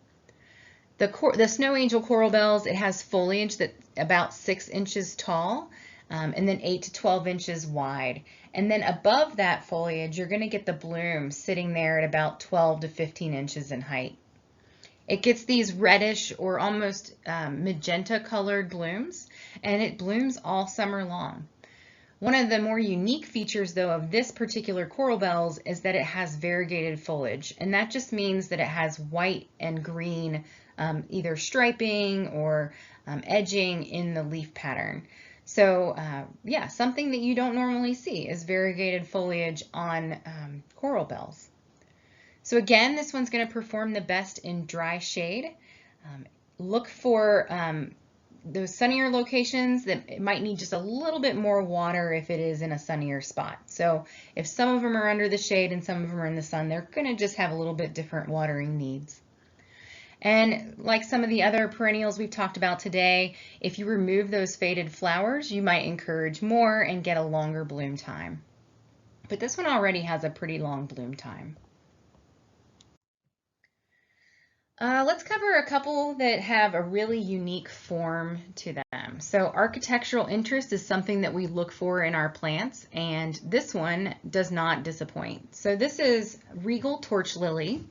The snow angel coral bells, it has foliage that's about 6 inches tall, and then 8 to 12 inches wide. And then above that foliage, you're going to get the bloom sitting there at about 12 to 15 inches in height. It gets these reddish or almost magenta colored blooms, and it blooms all summer long. One of the more unique features, though, of this particular coral bells is that it has variegated foliage, and that just means that it has white and green either striping or edging in the leaf pattern. So yeah, something that you don't normally see is variegated foliage on coral bells. So again, this one's going to perform the best in dry shade. Look for those sunnier locations that might need just a little bit more water if it is in a sunnier spot. So if some of them are under the shade and some of them are in the sun, they're going to just have a little bit different watering needs. And like some of the other perennials we've talked about today, if you remove those faded flowers, you might encourage more and get a longer bloom time. But this one already has a pretty long bloom time. Let's cover a couple that have a really unique form to them. So architectural interest is something that we look for in our plants, and this one does not disappoint. So this is Regal Torch Lily,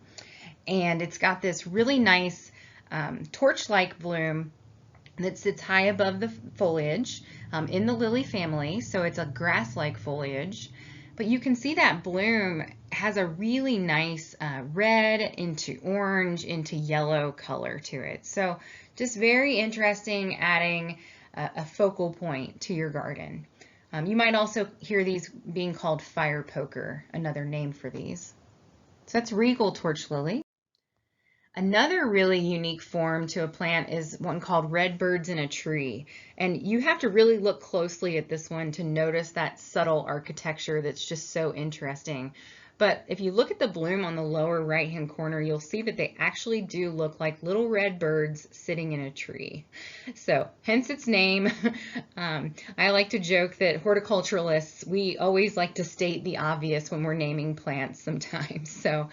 and it's got this really nice torch-like bloom that sits high above the foliage in the lily family, so it's a grass-like foliage. But you can see that bloom has a really nice red into orange into yellow color to it. So just very interesting, adding a focal point to your garden. You might also hear these being called fire poker, another name for these. So that's Regal Torch Lily. Another really unique form to a plant is one called Red Birds in a Tree. And you have to really look closely at this one to notice that subtle architecture that's just so interesting. But if you look at the bloom on the lower right-hand corner, you'll see that they actually do look like little red birds sitting in a tree. So hence its name. I like to joke that horticulturalists, we always like to state the obvious when we're naming plants sometimes. So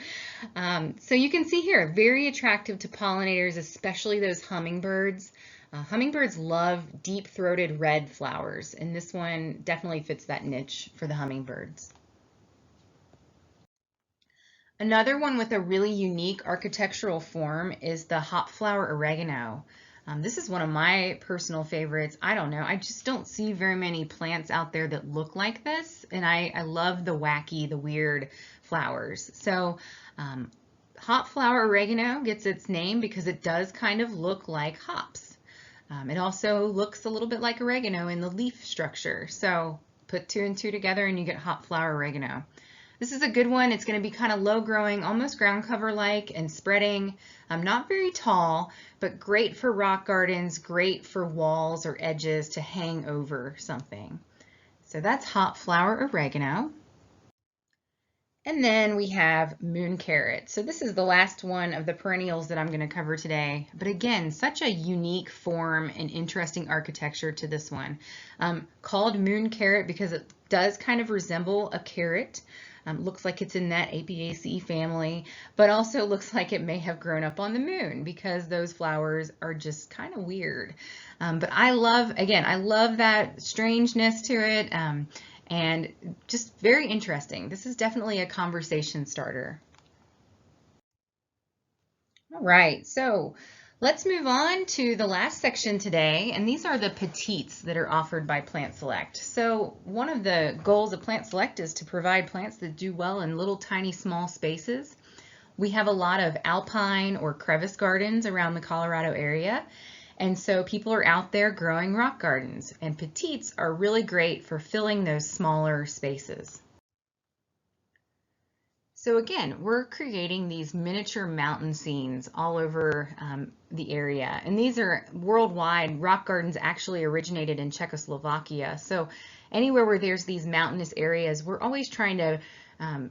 you can see here, very attractive to pollinators, especially those hummingbirds. Hummingbirds love deep-throated red flowers, and this one definitely fits that niche for the hummingbirds. Another one with a really unique architectural form is the hopflower oregano. This is one of my personal favorites. I don't know, I just don't see very many plants out there that look like this, and I love the wacky, the weird flowers. So hopflower oregano gets its name because it does kind of look like hops. It also looks a little bit like oregano in the leaf structure. So put 2 and 2 together and you get hopflower oregano. This is a good one. It's going to be kind of low growing, almost ground cover like and spreading. Not very tall, but great for rock gardens, great for walls or edges to hang over something. So that's hopflower oregano. And then we have moon carrot. So this is the last one of the perennials that I'm going to cover today. But again, such a unique form and interesting architecture to this one. Called moon carrot because it does kind of resemble a carrot. Looks like it's in that Apiaceae family, but also looks like it may have grown up on the moon because those flowers are just kind of weird. But I love that strangeness to it. And just very interesting. This is definitely a conversation starter. All right, so let's move on to the last section today, and these are the petites that are offered by Plant Select. So one of the goals of Plant Select is to provide plants that do well in little tiny small spaces. We have a lot of alpine or crevice gardens around the Colorado area. And so people are out there growing rock gardens, and petites are really great for filling those smaller spaces. So again, we're creating these miniature mountain scenes all over the area. And these are worldwide. Rock gardens actually originated in Czechoslovakia. So anywhere where there's these mountainous areas, we're always trying to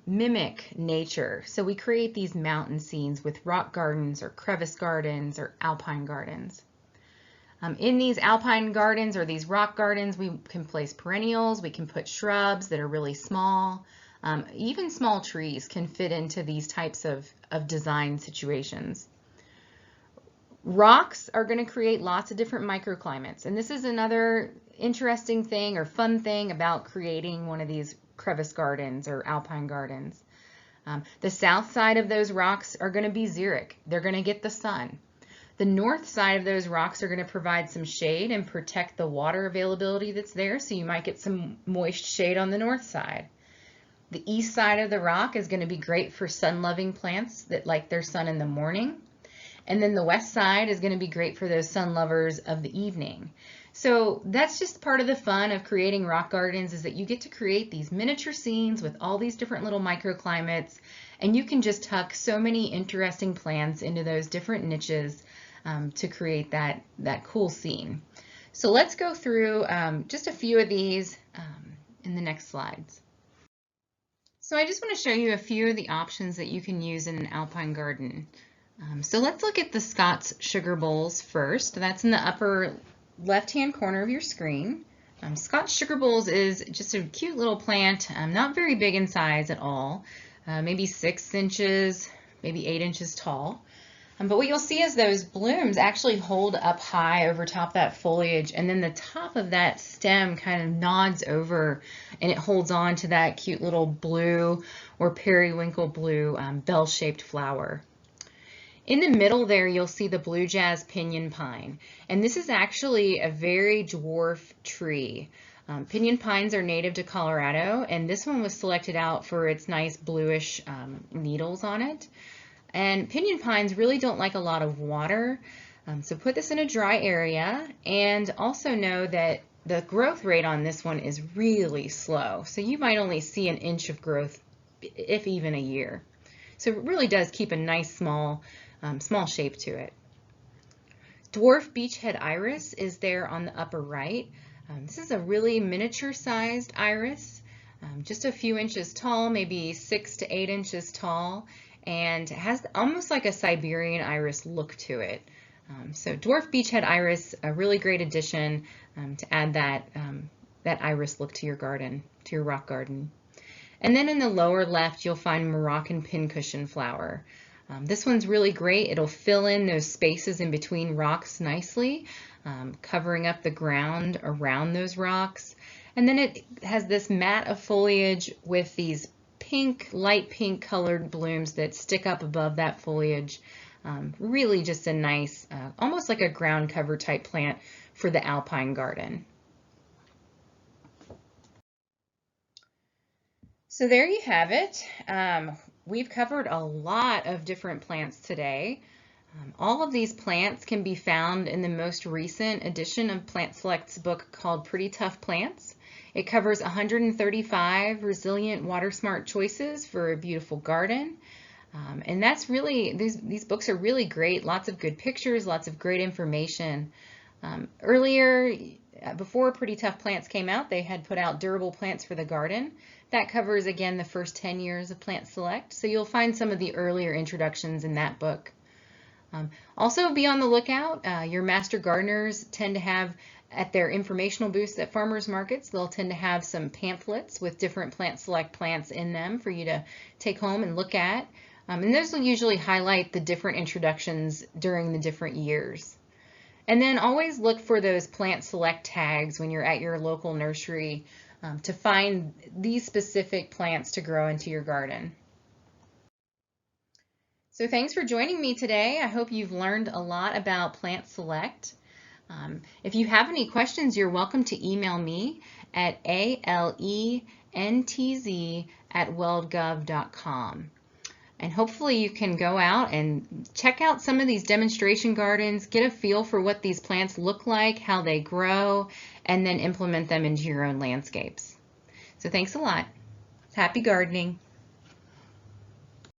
mimic nature. So we create these mountain scenes with rock gardens or crevice gardens or alpine gardens. In these alpine gardens or these rock gardens, we can place perennials, we can put shrubs that are really small. Even small trees can fit into these types of design situations. Rocks are going to create lots of different microclimates, and this is another interesting thing or fun thing about creating one of these crevice gardens or alpine gardens. The south side of those rocks are going to be xeric. They're going to get the sun. The north side of those rocks are going to provide some shade and protect the water availability that's there, so you might get some moist shade on the north side. The east side of the rock is going to be great for sun-loving plants that like their sun in the morning. And then the west side is going to be great for those sun lovers of the evening. So that's just part of the fun of creating rock gardens, is that you get to create these miniature scenes with all these different little microclimates, and you can just tuck so many interesting plants into those different niches to create that cool scene. So let's go through just a few of these in the next slides. So I just want to show you a few of the options that you can use in an alpine garden. So let's look at the Scott's Sugar Bowls first. That's in the upper left-hand corner of your screen. Scott's Sugar Bowls is just a cute little plant, not very big in size at all, maybe 6 inches, maybe 8 inches tall. But what you'll see is those blooms actually hold up high over top of that foliage, and then the top of that stem kind of nods over and it holds on to that cute little blue or periwinkle blue bell-shaped flower. In the middle there, you'll see the blue jazz pinyon pine, and this is actually a very dwarf tree. Pinyon pines are native to Colorado, and this one was selected out for its nice bluish needles on it. And pinyon pines really don't like a lot of water, so put this in a dry area, and also know that the growth rate on this one is really slow, so you might only see an inch of growth, if even a year. So it really does keep a nice small shape to it. Dwarf beachhead iris is there on the upper right. This is a really miniature sized iris, just a few inches tall, maybe 6 to 8 inches tall, and has almost like a Siberian iris look to it. So dwarf beachhead iris, a really great addition to add that iris look to your garden, to your rock garden. And then in the lower left, you'll find Moroccan pincushion flower. This one's really great. It'll fill in those spaces in between rocks nicely, covering up the ground around those rocks. And then it has this mat of foliage with these pink, light pink colored blooms that stick up above that foliage. Really just a nice, almost like a ground cover type plant for the alpine garden. So there you have it. We've covered a lot of different plants today. All of these plants can be found in the most recent edition of Plant Select's book called Pretty Tough Plants. It covers 135 resilient, water-smart choices for a beautiful garden. And that's really, these books are really great. Lots of good pictures, lots of great information. Earlier, before Pretty Tough Plants came out, they had put out Durable Plants for the Garden. That covers, again, the first 10 years of Plant Select. So you'll find some of the earlier introductions in that book. Also be on the lookout. Your master gardeners tend to have, at their informational booths at farmers markets, they'll tend to have some pamphlets with different Plant Select plants in them for you to take home and look at. And those will usually highlight the different introductions during the different years. And then always look for those Plant Select tags when you're at your local nursery to find these specific plants to grow into your garden. So thanks for joining me today. I hope you've learned a lot about Plant Select. If you have any questions, you're welcome to email me at alentz@weldgov.com. And hopefully you can go out and check out some of these demonstration gardens, get a feel for what these plants look like, how they grow, and then implement them into your own landscapes. So thanks a lot. Happy gardening.